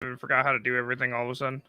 I forgot how to do everything all of a sudden.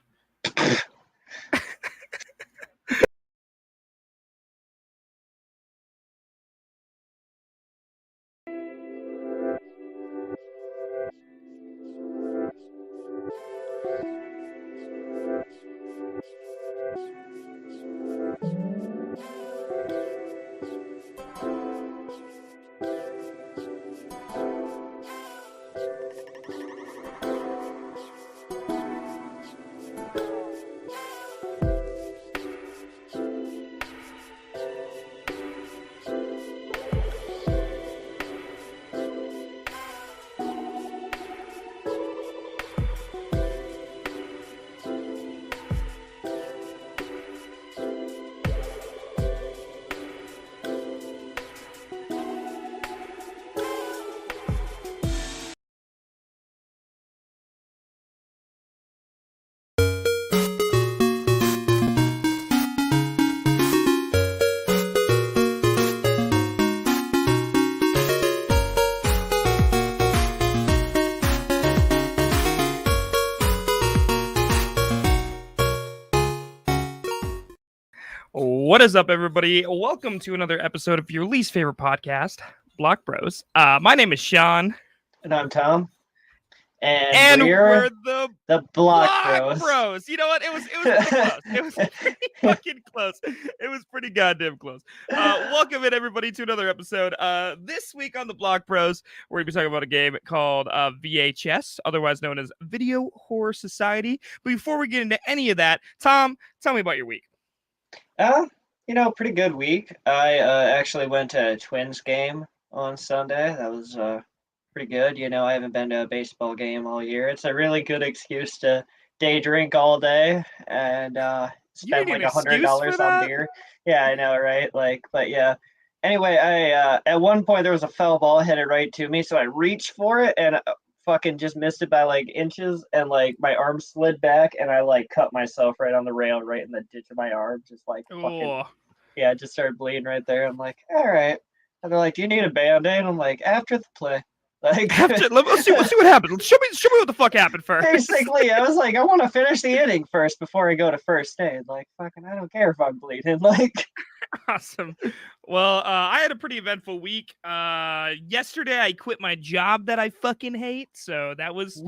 What is up, everybody? Welcome to another episode of your least favorite podcast, Block Bros. My name is Sean. And I'm Tom. And we're the Block Block Bros. You know what? It was pretty close. It was pretty fucking close. It was pretty goddamn close. Welcome in, everybody, to another episode. This week on the Block Bros, we're going to be talking about a game called V.H.S, otherwise known as Video Horror Society. But before we get into any of that, Tom, tell me about your week. Pretty good week. I actually went to a Twins game on Sunday. That was pretty good. I haven't been to a baseball game all year. It's a really good excuse to day drink all day and spend like $100 on beer. Yeah, I know, right? But yeah. Anyway, I at one point there was a foul ball headed right to me, so I reached for it and fucking just missed it by like inches, and like my arm slid back and I like cut myself right on the rail, right in the ditch of my arm, just like fucking, yeah, just started bleeding right there. I'm like, all right. And they're like, do you need a band-aid? I'm like, after the play. Like, let's see what happened. Show me what the fuck happened first. Basically, I was like, I want to finish the inning first before I go to first aid. Like, fucking, I don't care if I'm bleeding. Like, awesome. Well, I had a pretty eventful week. Yesterday I quit my job that I fucking hate, so that was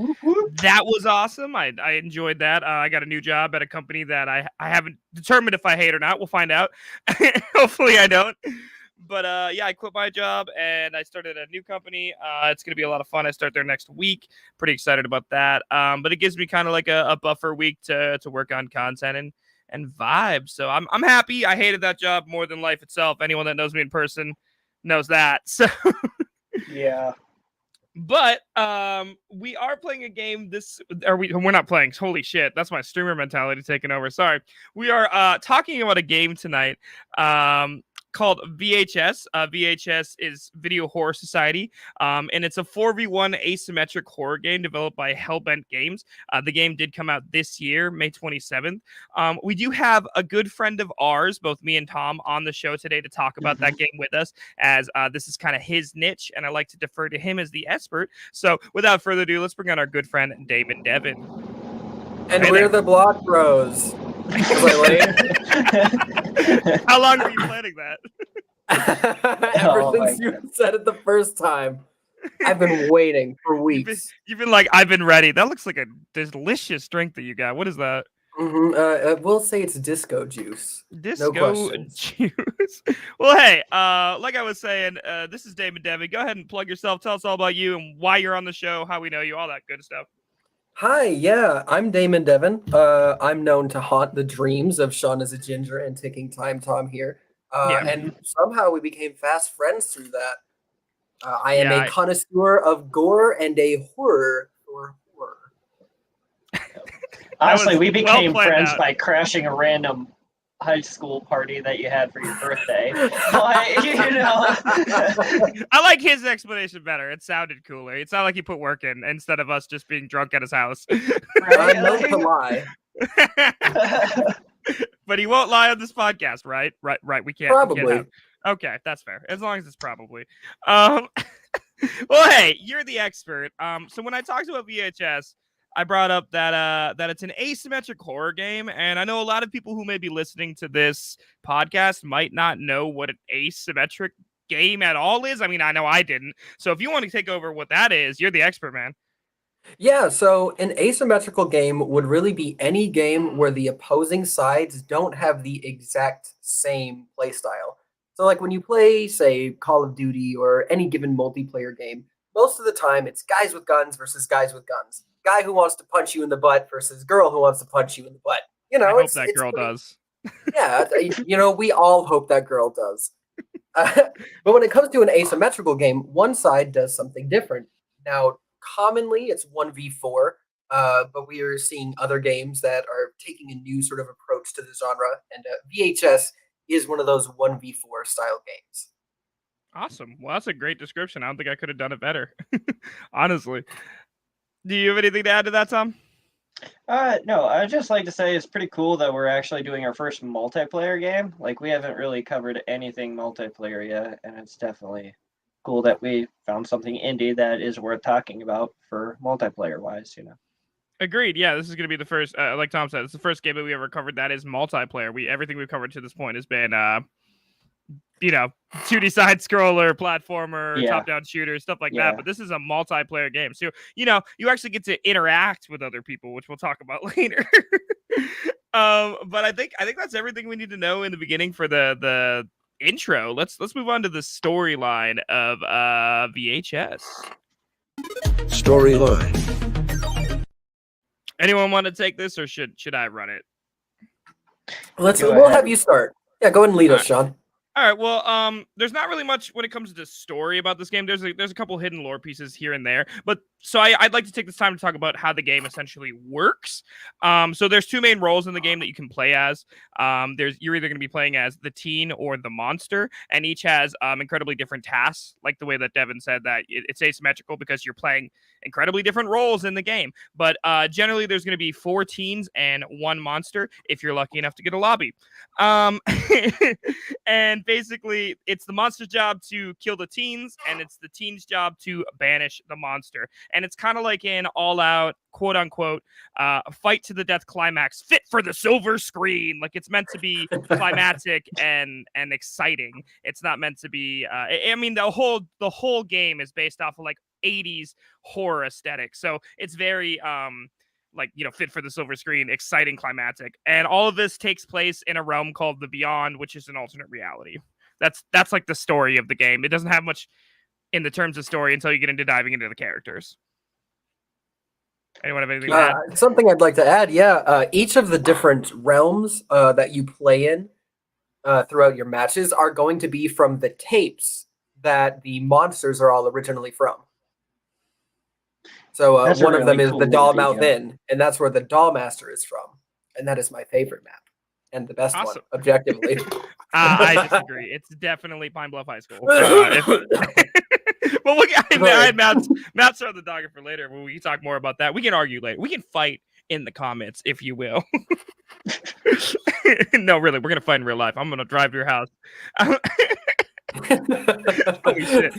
awesome. I enjoyed that. I got a new job at a company that I haven't determined if I hate or not. We'll find out. Hopefully I don't. But yeah, I quit my job and I started a new company. It's going to be a lot of fun. I start there next week. Pretty excited about that. But it gives me kind of like a buffer week to work on content and vibes. So I'm happy. I hated that job more than life itself. Anyone that knows me in person knows that. So yeah. But we are playing a game we're not playing. Holy shit. That's my streamer mentality taking over. Sorry. We are talking about a game tonight. Called V.H.S. V.H.S. is Video Horror Society, and it's a 4v1 asymmetric horror game developed by Hellbent Games. The game did come out this year, May 27th. We do have a good friend of ours, both me and Tom, on the show today to talk about that game with us, as this is kind of his niche, and I like to defer to him as the expert. So without further ado, let's bring on our good friend, Damon Devin. And we're the Block Bros. How long were you planning that? Ever since you said it the first time. I've been waiting for weeks. You've been like, I've been ready. That looks like a delicious drink that you got. What is that? We'll say it's disco juice. Disco juice. Well, hey, like I was saying, this is Damon Devin. Go ahead and plug yourself. Tell us all about you and why you're on the show, how we know you, all that good stuff. Hi, yeah, I'm Damon Devin. I'm known to haunt the dreams of Sean as a Ginger and Ticking Time Tom here. And somehow we became fast friends through that. I am a connoisseur of gore and a horror for horror. Honestly, we became friends by crashing a random high school party that you had for your birthday. But, I like his explanation better. It sounded cooler. It sounded like he put work in instead of us just being drunk at his house. Right? I'm not to lie. But he won't lie on this podcast, right? Right. We can't. Probably. Okay, that's fair. As long as it's probably. Well, hey, you're the expert. So when I talked about VHS, I brought up that it's an asymmetric horror game, and I know a lot of people who may be listening to this podcast might not know what an asymmetric game at all is. I mean, I know I didn't. So if you want to take over what that is, you're the expert, man. Yeah, so an asymmetrical game would really be any game where the opposing sides don't have the exact same playstyle. So, like when you play, say, Call of Duty or any given multiplayer game, most of the time it's guys with guns versus guys with guns. Guy who wants to punch you in the butt versus girl who wants to punch you in the butt. You know, I hope that girl does. Yeah, we all hope that girl does. But when it comes to an asymmetrical game, one side does something different. Now, commonly it's 1v4, but we are seeing other games that are taking a new sort of approach to the genre, and V.H.S. is one of those 1v4 style games. Awesome. Well, that's a great description. I don't think I could have done it better, honestly. Do you have anything to add to that, Tom? No, I'd just like to say it's pretty cool that we're actually doing our first multiplayer game. Like, we haven't really covered anything multiplayer yet, and it's definitely cool that we found something indie that is worth talking about for multiplayer-wise, Agreed. Yeah, this is going to be the first, like Tom said, it's the first game that we ever covered that is multiplayer. Everything we've covered to this point has been 2D side scroller, platformer, top-down shooter, stuff like that. But this is a multiplayer game. So, you actually get to interact with other people, which we'll talk about later. But I think that's everything we need to know in the beginning for the intro. Let's move on to the storyline of V.H.S. Storyline. Anyone want to take this, or should I run it? We'll have you start. Yeah, go ahead and lead us, Sean. All right. Well, there's not really much when it comes to story about this game. There's a couple hidden lore pieces here and there, but so I'd like to take this time to talk about how the game essentially works. So there's two main roles in the game that you can play as. You're either going to be playing as the teen or the monster, and each has incredibly different tasks. Like the way that Devin said that it's asymmetrical because you're playing incredibly different roles in the game. But generally, there's going to be 4 teens and 1 monster if you're lucky enough to get a lobby. And basically, it's the monster's job to kill the teens, and it's the teens' job to banish the monster. And it's kind of like an all-out, quote-unquote, fight to the death climax, fit for the silver screen. Like, it's meant to be climactic and exciting. It's not meant to be... I mean, the whole game is based off of, like, 80s horror aesthetic. So it's very... fit for the silver screen, exciting, climactic. And all of this takes place in a realm called the Beyond, which is an alternate reality. That's like the story of the game. It doesn't have much in the terms of story until you get into diving into the characters. Anyone have anything to add? Something I'd like to add, each of the different realms that you play in throughout your matches are going to be from the tapes that the monsters are all originally from. So one of them is the Doll Mouth Inn, and that's where the Doll Master is from. And that is my favorite map. And the best one, objectively. I disagree. It's definitely Pine Bluff High School. Well, look, I had Matt's on the docket for later, but we can talk more about that. We can argue later. We can fight in the comments, if you will. No, really, we're going to fight in real life. I'm going to drive to your house. Holy shit.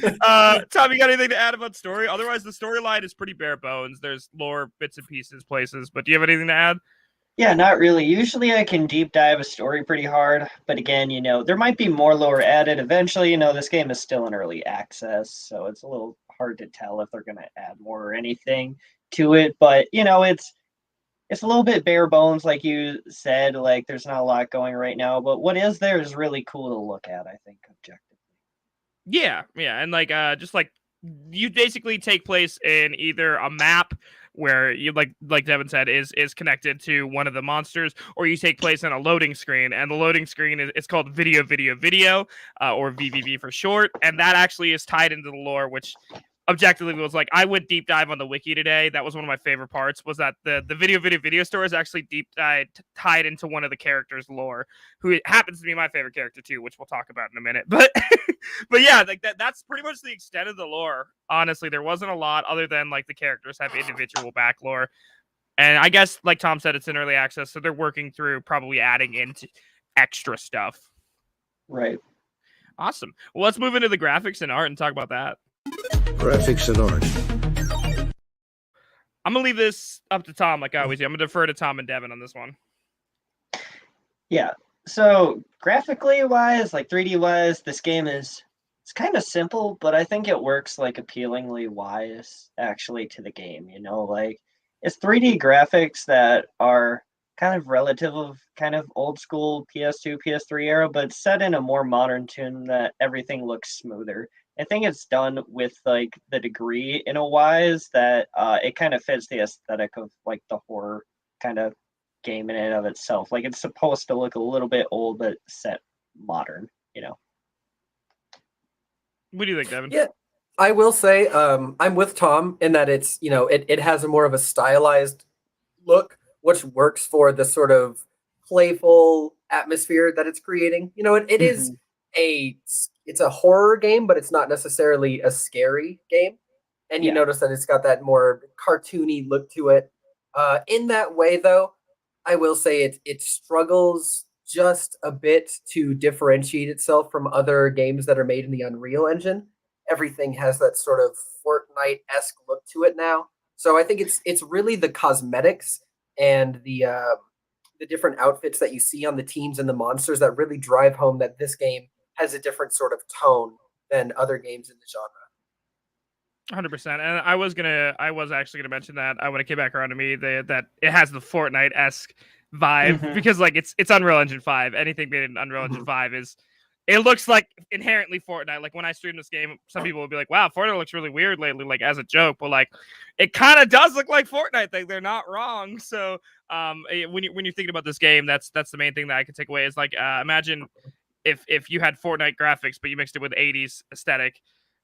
Tom, you got anything to add about story? Otherwise, the storyline is pretty bare bones. There's lore, bits and pieces, places, but do you have anything to add? Yeah, not really. Usually I can deep dive a story pretty hard, but again, there might be more lore added eventually. This game is still in early access, so it's a little hard to tell if they're going to add more or anything to it, but it's a little bit bare bones, like you said. Like, there's not a lot going right now, but what is there is really cool to look at, I think, objectively. Yeah, and just like you basically take place in either a map where you like Devin said is connected to one of the monsters, or you take place in a loading screen, and the loading screen it's called video, or VVV for short, and that actually is tied into the lore, which objectively was like, I went deep dive on the wiki today. That was one of my favorite parts, was that the video store is actually deep tied into one of the characters' lore, who happens to be my favorite character too, which we'll talk about in a minute. But but yeah, like that's pretty much the extent of the lore. Honestly, there wasn't a lot other than like the characters have individual back lore. And I guess, like Tom said, it's in early access, so they're working through probably adding into extra stuff. Right. Awesome. Well, let's move into the graphics and art and talk about that. Graphics and art. I'm gonna leave this up to Tom, like I always do. I'm gonna defer to Tom and Devin on this one. Yeah. So graphically wise, like 3D wise, this game it's kind of simple, but I think it works like appealingly wise actually to the game. Like it's 3D graphics that are kind of relative of kind of old school PS2, PS3 era, but set in a more modern tune that everything looks smoother. I think it's done with like the degree in a wise that it kind of fits the aesthetic of like the horror kind of game in and of itself. Like it's supposed to look a little bit old, but set modern. What do you think, Devin? Yeah, I will say I'm with Tom in that it's it has a more of a stylized look, which works for the sort of playful atmosphere that it's creating. It is Mhm. it's a horror game, but it's not necessarily a scary game. And you Yeah. notice that it's got that more cartoony look to it. In that way, though, I will say it struggles just a bit to differentiate itself from other games that are made in the Unreal Engine. Everything has that sort of Fortnite-esque look to it now. So I think it's really the cosmetics and the different outfits that you see on the teams and the monsters that really drive home that this game has a different sort of tone than other games in the genre. 100%. And I was actually gonna mention that when it came back around to me that it has the Fortnite-esque vibe Mhm. because like it's Unreal Engine 5. Anything made in Unreal Engine 5 is it looks like inherently Fortnite. Like when I stream this game, some people will be like, "Wow, Fortnite looks really weird lately," like as a joke, but like it kind of does look like Fortnite. Like they're not wrong. So when you're thinking about this game, that's the main thing that I could take away is like imagine if you had Fortnite graphics, but you mixed it with 80s aesthetic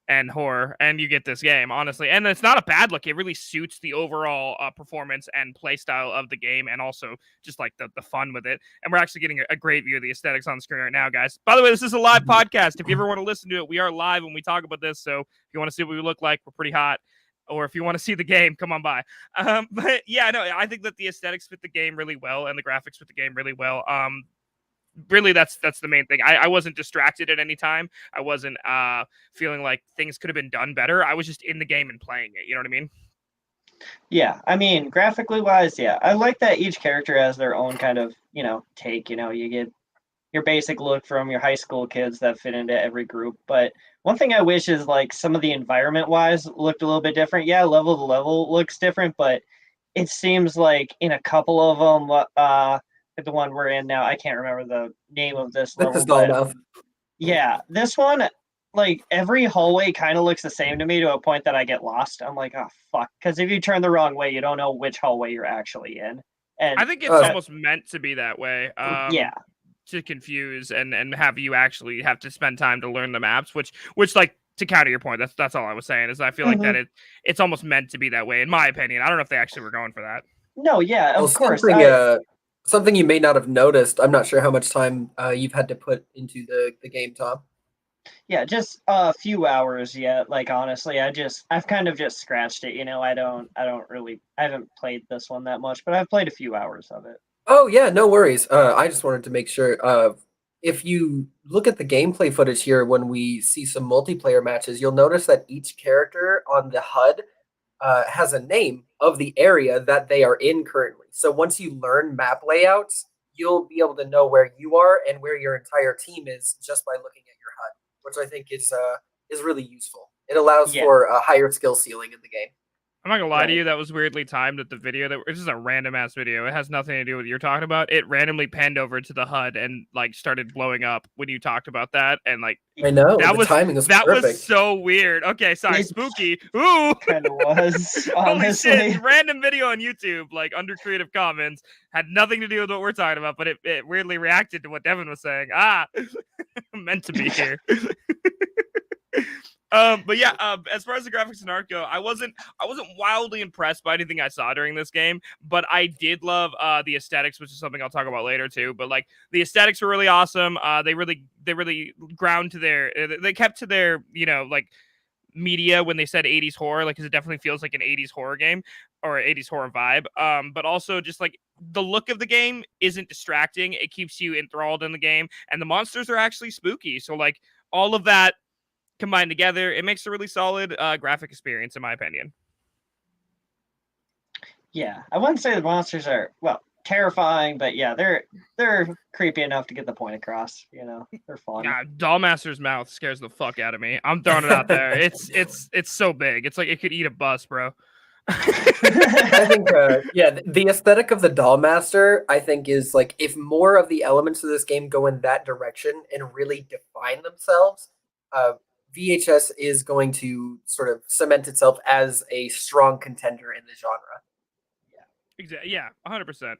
and horror, and you get this game, honestly. And it's not a bad look. It really suits the overall performance and play style of the game, and also just like the fun with it. And we're actually getting a great view of the aesthetics on the screen right now, guys. By the way, this is a live podcast. If you ever want to listen to it, we are live when we talk about this. So if you want to see what we look like, we're pretty hot. Or if you want to see the game, come on by. But yeah, no, I think that the aesthetics fit the game really well, and the graphics fit the game really well. Really that's the main thing. I wasn't distracted at any time. I wasn't feeling like things could have been done better. I was just in the game and playing it. You know what I mean? Yeah, I mean, graphically wise, yeah, I like that each character has their own kind of, take. You get your basic look from your high school kids that fit into every group. But one thing I wish is like some of the environment wise looked a little bit different. Yeah, level to level looks different, but it seems like in a couple of them, like the one we're in now, I can't remember the name of this This level, is but Dollmouth. yeah, this one, like every hallway kind of looks the same to me to a point that I get lost. I'm like, oh fuck, because if you turn the wrong way, you don't know which hallway you're actually in. I And think it's Uh, almost meant to be that way. yeah, To confuse and have you actually have to spend time to learn the maps, which like to counter your point, that's all I was saying is I feel like that hmm it's almost meant to be that way, in my opinion. I don't know if they actually were going for that. no, yeah, well, of course. I something you may not have noticed. I'm not sure how much time you've had to put into the game, Tom. Yeah, just a few hours yet. Like honestly, I've kind of just scratched it. I haven't played this one that much, but I've played a few hours of it. Oh yeah, no worries. I just wanted to make sure. If you look at the gameplay footage here, when we see some multiplayer matches, you'll notice that each character on the HUD has a name of the area that they are in currently. So once you learn map layouts, you'll be able to know where you are and where your entire team is just by looking at your HUD, which I think is really useful. It allows Yeah, for a higher skill ceiling in the game. I'm not gonna lie to right. you, that was weirdly timed at the video. That it's just a random ass video. It has nothing to do with what you're talking about. It randomly panned over to the HUD and like started blowing up when you talked about that, and like I know that the was timing is that was perfect. so weird. Okay, sorry, It spooky. Ooh, kind of was, holy shit! honestly. Random video on YouTube, like under Creative Commons, had nothing to do with what we're talking about, but it weirdly reacted to what Devin was saying. Meant to be here. But yeah, as far as the graphics and art go, I wasn't wildly impressed by anything I saw during this game, but I did love the aesthetics, which is something I'll talk about later too. But like the aesthetics were really awesome. They really ground to their they kept to their like media when they said 80s horror, like, because it definitely feels like an 80s horror game or 80s horror vibe. But also just like the look of the game isn't distracting. It keeps you enthralled in the game, and the monsters are actually spooky. So like all of that combined together, it makes a really solid graphic experience, in my opinion. Yeah, I wouldn't say the monsters are terrifying, but yeah, they're creepy enough to get the point across. They're fun. Yeah, Dollmaster's mouth scares the fuck out of me. I'm throwing it out there. It's so big. It's like it could eat a bus, bro. I think, the aesthetic of the Dollmaster, I think, is like if more of the elements of this game go in that direction and really define themselves, VHS is going to sort of cement itself as a strong contender in the genre. Exactly. Yeah, 100%.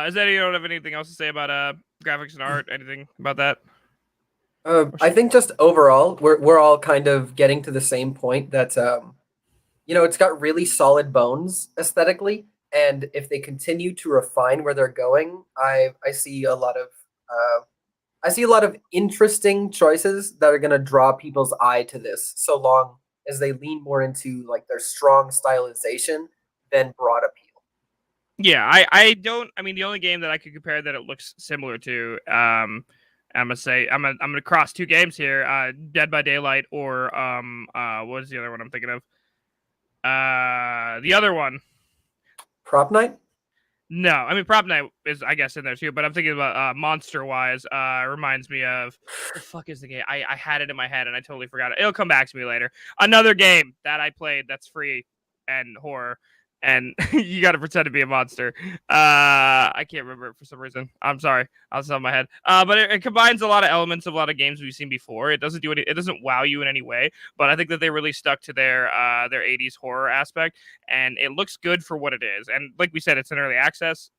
Is that you don't have anything else to say about graphics and art? Anything about that? I think just overall, we're all kind of getting to the same point that it's got really solid bones aesthetically, and if they continue to refine where they're going, I see a lot of interesting choices that are going to draw people's eye to this, so long as they lean more into like their strong stylization than broad appeal. Yeah, I don't. I mean, the only game that I could compare that it looks similar to, I'm gonna cross two games here, Dead by Daylight or what is the other one I'm thinking of? The other one. Prop Night? No, I mean Prop Night is I guess in there too, but I'm thinking about monster wise. Reminds me of the fuck is the game? I had it in my head and I totally forgot it. It'll come back to me later. Another game that I played that's free and horror, and you got to pretend to be a monster. I can't remember it for some reason. I'm sorry, I was on my head. But it combines a lot of elements of a lot of games we've seen before. It doesn't do it. It doesn't wow you in any way, but I think that they really stuck to their 80s horror aspect, and it looks good for what it is. And like we said, it's an early access.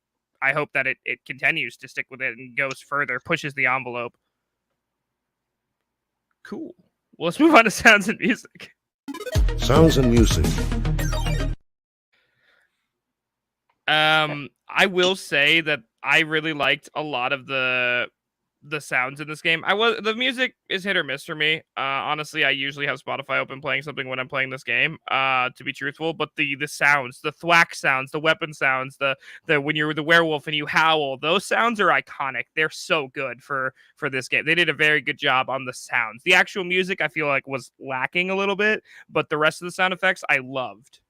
I hope that it continues to stick with it and goes further, pushes the envelope. Cool. Well, let's move on to sounds and music. Sounds and music. I will say that I really liked a lot of the sounds in this game. The music is hit or miss for me. Honestly, I usually have Spotify open playing something when I'm playing this game. To be truthful, but the sounds, the thwack sounds, the weapon sounds, the when you're the werewolf and you howl, those sounds are iconic. They're so good for this game. They did a very good job on the sounds. The actual music I feel like was lacking a little bit, but the rest of the sound effects I loved.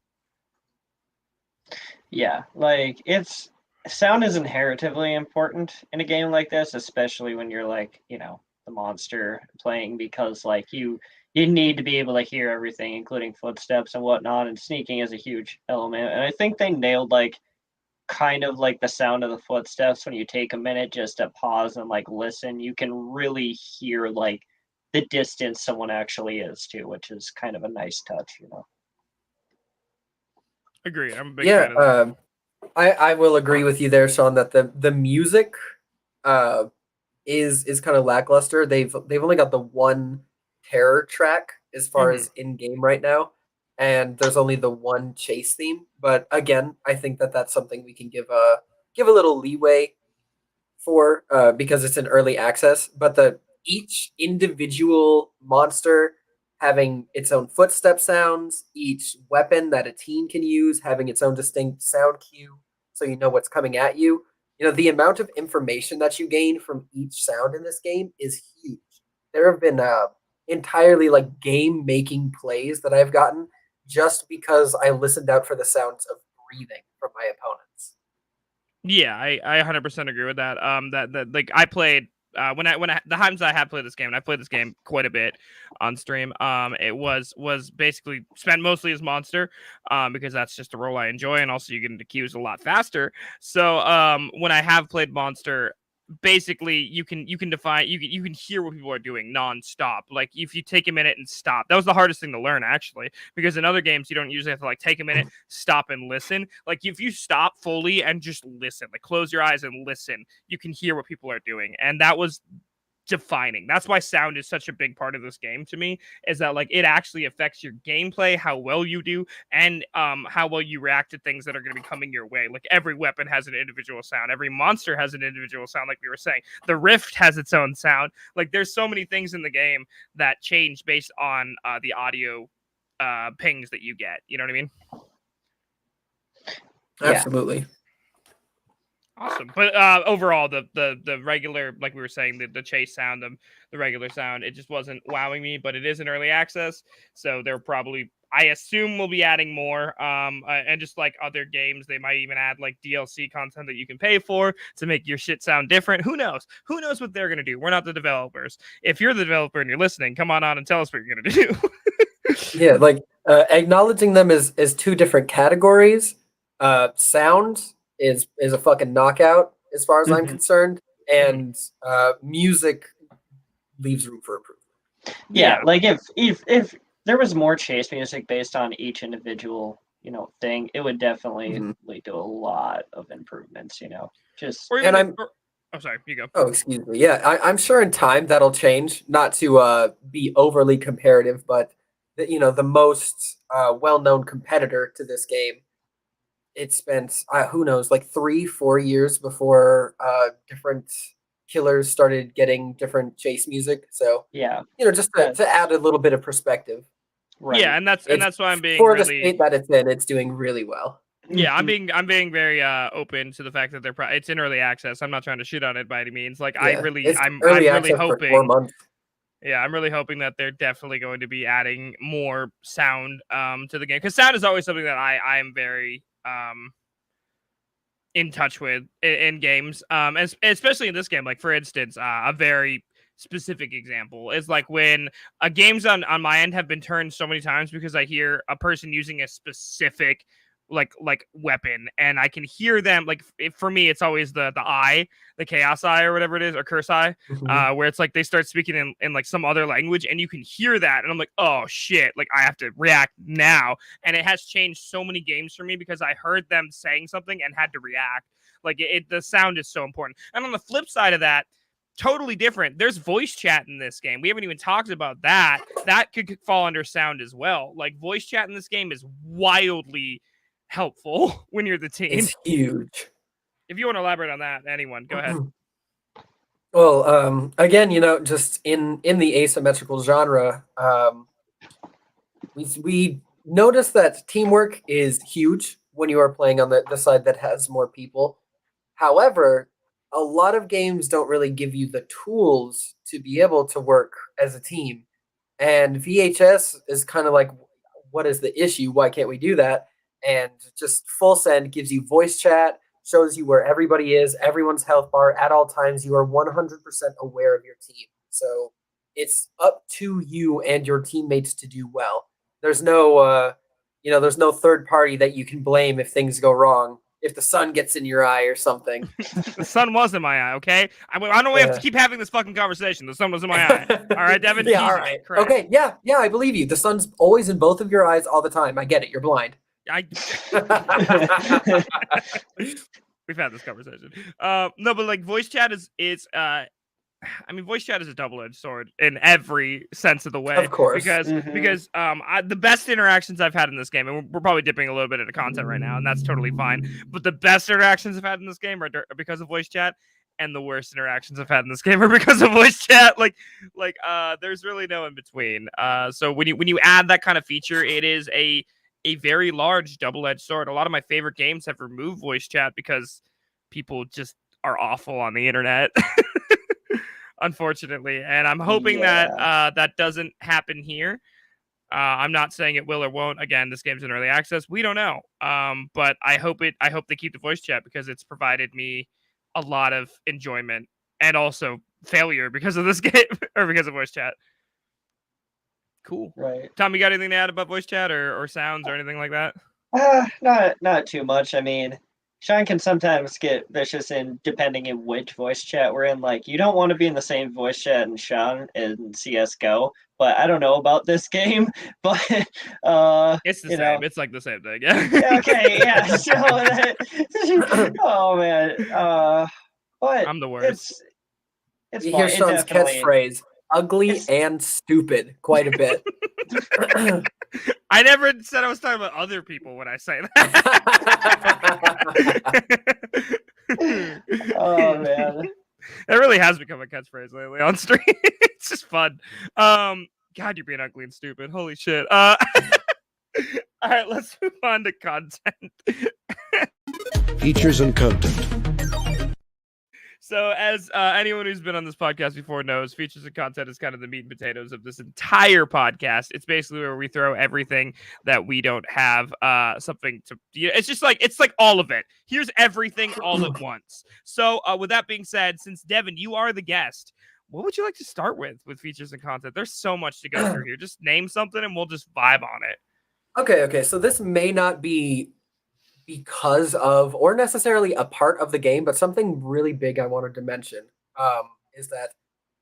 Yeah, like sound is inherently important in a game like this, especially when you're like, the monster playing, because like you need to be able to hear everything, including footsteps and whatnot, and sneaking is a huge element. And I think they nailed like kind of like the sound of the footsteps when you take a minute just to pause and like listen, you can really hear like the distance someone actually is too, which is kind of a nice touch. Agreed. I'm a big fan of that. I will agree with you there, Sean, that the music is kind of lackluster. They've only got the one terror track as far as in game right now, and there's only the one chase theme. But again, I think that that's something we can give a little leeway for because it's an early access. But each individual monster having its own footstep sounds, each weapon that a team can use having its own distinct sound cue, so you know what's coming at you. The amount of information that you gain from each sound in this game is huge. There have been entirely like game making plays that I've gotten just because I listened out for the sounds of breathing from my opponents. Yeah, I 100% agree with that. That like I played when I the times I have played this game, and I played this game quite a bit on stream. It was basically spent mostly as monster, because that's just a role I enjoy, and also you get into queues a lot faster. So when I have played monster, basically you can define you can hear what people are doing nonstop. Like if you take a minute and stop, that was the hardest thing to learn actually, because in other games you don't usually have to like take a minute, stop and listen. Like if you stop fully and just listen, like close your eyes and listen, you can hear what people are doing, and that was defining. That's why sound is such a big part of this game to me, is that like it actually affects your gameplay, how well you do, and how well you react to things that are going to be coming your way. Like every weapon has an individual sound, every monster has an individual sound, like we were saying. The rift has its own sound. Like there's so many things in the game that change based on the audio pings that you get. You know what I mean? Absolutely. Awesome. But overall, the regular, like we were saying, the chase sound, the regular sound, it just wasn't wowing me. But it is in early access, so they're probably, I assume, we'll be adding more. And just like other games, they might even add like DLC content that you can pay for to make your shit sound different. Who knows? Who knows what they're gonna do? We're not the developers. If you're the developer and you're listening, come on and tell us what you're gonna do. Yeah, like acknowledging them as two different categories. Sound is a fucking knockout as far as I'm Mhm. concerned, and music leaves room for improvement. Yeah, like if there was more chase music based on each individual, thing, it would definitely Mhm. lead to a lot of improvements, Just Or even And oh, sorry, you go. oh, excuse me. Yeah, I'm sure in time that'll change. Not to be overly comparative, but the most well-known competitor to this game, it spent who knows, like 3-4 years before different killers started getting different chase music. So yeah, just that to add a little bit of perspective, right. Yeah, and it's that's why I'm being for the really. state that it's in, it's doing really well. Yeah, I'm Mhm. being very open to the fact that it's in early access. I'm not trying to shit on it by any means. Like Yeah, it's I'm early really access for 4 hoping. months. Yeah, I'm really hoping that they're definitely going to be adding more sound to the game, because sound is always something that I am very in touch with in games, especially in this game. Like, for instance, a very specific example is like when games on my end have been turned so many times because I hear a person using a specific like weapon, and I can hear them. Like, for me, it's always the eye, the chaos eye or whatever it is, or curse eye, Mhm. where it's like they start speaking in like some other language, and you can hear that, and I'm like, oh shit, like I have to react now. And it has changed so many games for me because I heard them saying something and had to react. Like, the sound is so important. And on the flip side of that, totally different, there's voice chat in this game. We haven't even talked about that. That could fall under sound as well. Like, voice chat in this game is wildly helpful when you're the teen. It's huge. If you want to elaborate on that, anyone, go ahead. Well, again, just in the asymmetrical genre, we notice that teamwork is huge when you are playing on the side that has more people. However, a lot of games don't really give you the tools to be able to work as a team. And VHS is kind of like, what is the issue? Why can't we do that? And just Full Send gives you voice chat, shows you where everybody is, everyone's health bar at all times. You are 100% aware of your team. So it's up to you and your teammates to do well. There's no, there's no third party that you can blame if things go wrong. If the sun gets in your eye or something. The sun was in my eye, okay? I don't know, we have to keep having this fucking conversation. The sun was in my eye. All right, Devin? Yeah, all Jesus right. Christ. Okay, yeah, I believe you. The sun's always in both of your eyes all the time. I get it. You're blind. We've had this conversation. No, but like voice chat is I mean, voice chat is a double-edged sword in every sense of the way. Of course. Because the best interactions I've had in this game, and we're probably dipping a little bit into content right now, and that's totally fine. But the best interactions I've had in this game are because of voice chat, and the worst interactions I've had in this game are because of voice chat. There's really no in between. So when you add that kind of feature, it is a very large double-edged sword. A lot of my favorite games have removed voice chat because people just are awful on the internet. Unfortunately, and I'm hoping that that doesn't happen here. I'm not saying it will or won't. Again, this game's in early access. We don't know. But I hope they keep the voice chat because it's provided me a lot of enjoyment and also failure because of this game or because of voice chat. Cool. Right. Tom, you got anything to add about voice chat or sounds or anything like that? Not too much. I mean, Sean can sometimes get vicious in depending in which voice chat we're in. Like, you don't want to be in the same voice chat and Sean in CS:GO, but I don't know about this game. But it's the same. It's like the same thing. Yeah. Yeah, okay. Yeah. So oh man. But I'm the worst. It's You fun. hear It Sean's definitely- catchphrase, ugly and stupid, quite a bit. I never said I was talking about other people when I say that. Oh man. That really has become a catchphrase lately on stream. It's just fun. God, you're being ugly and stupid. Holy shit. All right, let's move on to content. Features and content. So, as anyone who's been on this podcast before knows, features and content is kind of the meat and potatoes of this entire podcast. It's basically where we throw everything that we don't have something to. It's just like all of it. Here's everything all at once. So, with that being said, since Devin, you are the guest, what would you like to start with features and content? There's so much to go through here. Just name something and we'll just vibe on it. Okay. So this may not be because of or necessarily a part of the game, but something really big I wanted to mention is that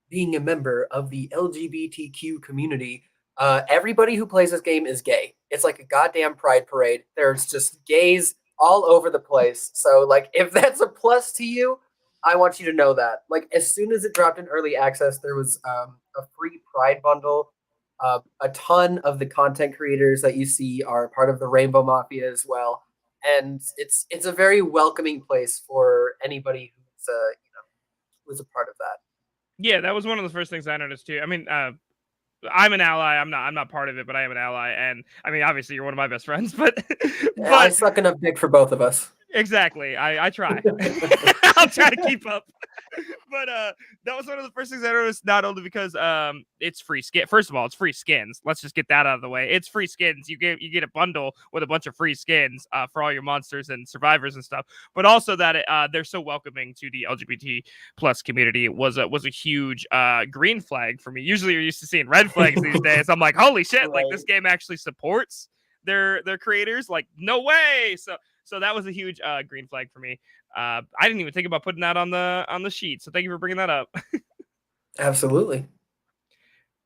being a member of the LGBTQ community, everybody who plays this game is gay. It's like a goddamn pride parade. There's just gays all over the place. So, like, if that's a plus to you, I want you to know that. Like, as soon as it dropped in early access, there was a free pride bundle. A ton of the content creators that you see are part of the Rainbow Mafia as well, and it's a very welcoming place for anybody who's a part of that. Yeah, that was one of the first things I noticed too. I mean, I'm an ally. I'm not part of it, but I am an ally. And I mean, obviously, you're one of my best friends. But I suck enough dick for both of us. Exactly. I try. I'll try to keep up. But that was one of the first things I noticed, not only because it's free skin. First of all, it's free skins. Let's just get that out of the way. It's free skins. You get a bundle with a bunch of free skins for all your monsters and survivors and stuff. But also that they're so welcoming to the LGBT plus community was a huge green flag for me. Usually you're used to seeing red flags these days. I'm like, holy shit, like this game actually supports their creators. Like, no way. So that was a huge green flag for me. I didn't even think about putting that on the sheet. So thank you for bringing that up. Absolutely.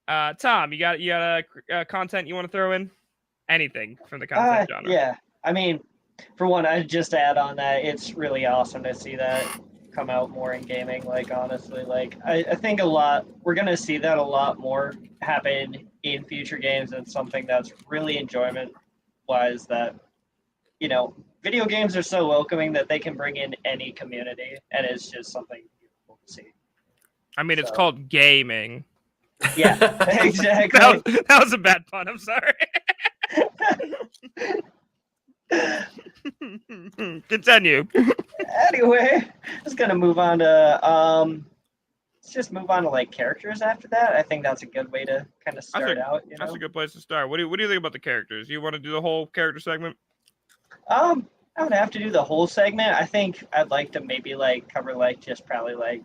Tom, you got content you want to throw in? Anything from the content genre? Yeah. I mean, for one, I just add on that it's really awesome to see that come out more in gaming. Like, honestly, like I think we're gonna see that a lot more happen in future games, and something that's really enjoyment wise that, video games are so welcoming that they can bring in any community, and it's just something beautiful to see. I mean, it's called gaming. Yeah, exactly. that was a bad pun. I'm sorry. Continue. Anyway, just gonna move on to let's just move on to like characters after that. I think that's a good way to kind of start out. That's a good place to start. What do you think about the characters? You want to do the whole character segment? I would have to do the whole segment. I think I'd like to maybe like cover like just probably like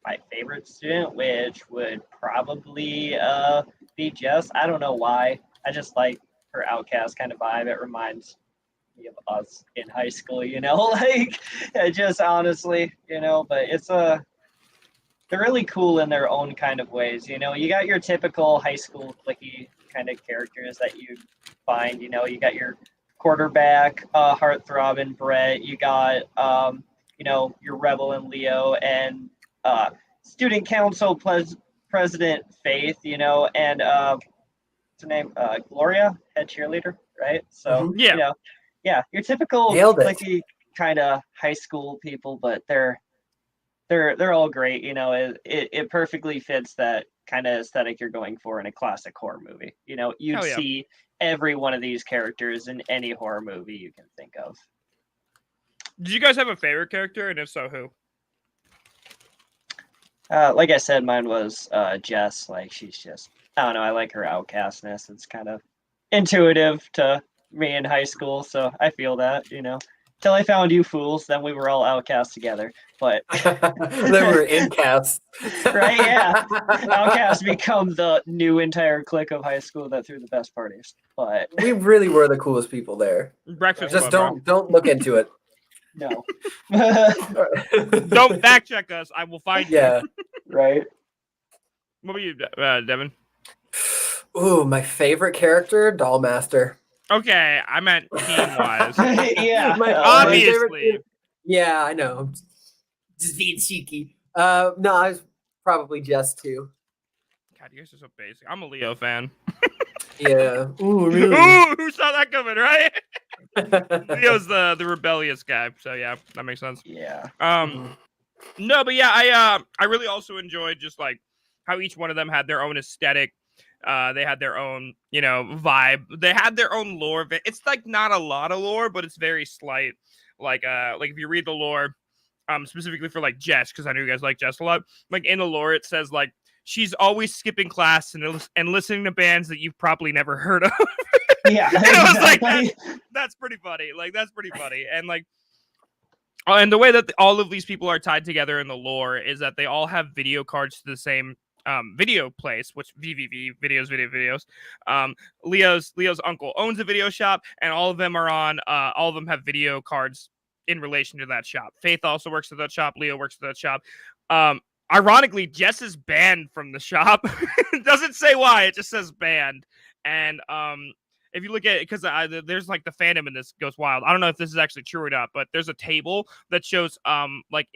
my favorite student, which would probably be Jess. I don't know why. I just like her outcast kind of vibe. It reminds me of us in high school, like just honestly, but it's they're really cool in their own kind of ways. You got your typical high school cliquey kind of characters that you find, you got your quarterback, heartthrobbing Brett, you got your rebel and Leo, and student council president Faith, and what's her name? Gloria, head cheerleader, right? So yeah, your typical cliquey kind of high school people, but they're all great. It perfectly fits that kind of aesthetic you're going for in a classic horror movie. You'd see every one of these characters in any horror movie you can think of. Did you guys have a favorite character, and if so, who? Like I said, mine was Jess. Like, she's just, I don't know, I like her outcastness. It's kind of intuitive to me in high school, so I feel that, Till I found you fools, then we were all outcast together. But then we're incasts. Right, yeah. Outcasts become the new entire clique of high school that threw the best parties. But we really were the coolest people there. Breakfast. Just don't look into it. No. Don't fact check us. I will find you. Yeah. Right. What about you, Devin? Ooh, my favorite character, Dollmaster. Okay, I meant team-wise. Yeah. Obviously. Yeah, I know. Just being cheeky. No, I was probably Jess too. God, you guys are so basic. I'm a Leo fan. Yeah. Ooh, really? Ooh, who saw that coming, right? Leo's the rebellious guy, so yeah, that makes sense. Yeah. No, but yeah, I really also enjoyed just like how each one of them had their own aesthetic. They had their own, vibe. They had their own lore. It's like not a lot of lore, but it's very slight. Like if you read the lore, specifically for like Jess, because I know you guys like Jess a lot. Like in the lore, it says like she's always skipping class and listening to bands that you've probably never heard of. Yeah, And I was like, exactly. that's pretty funny. Like that's pretty funny. And like, and the way that all of these people are tied together in the lore is that they all have video cards to the same video place, which VVV videos. Leo's uncle owns a video shop, and all of them are on. All of them have video cards in relation to that shop. Faith also works at that shop. Leo works at that shop. Ironically, Jess is banned from the shop. It doesn't say why. It just says banned. And if you look at it, because there's like the fandom in this goes wild. I don't know if this is actually true or not, but there's a table that shows like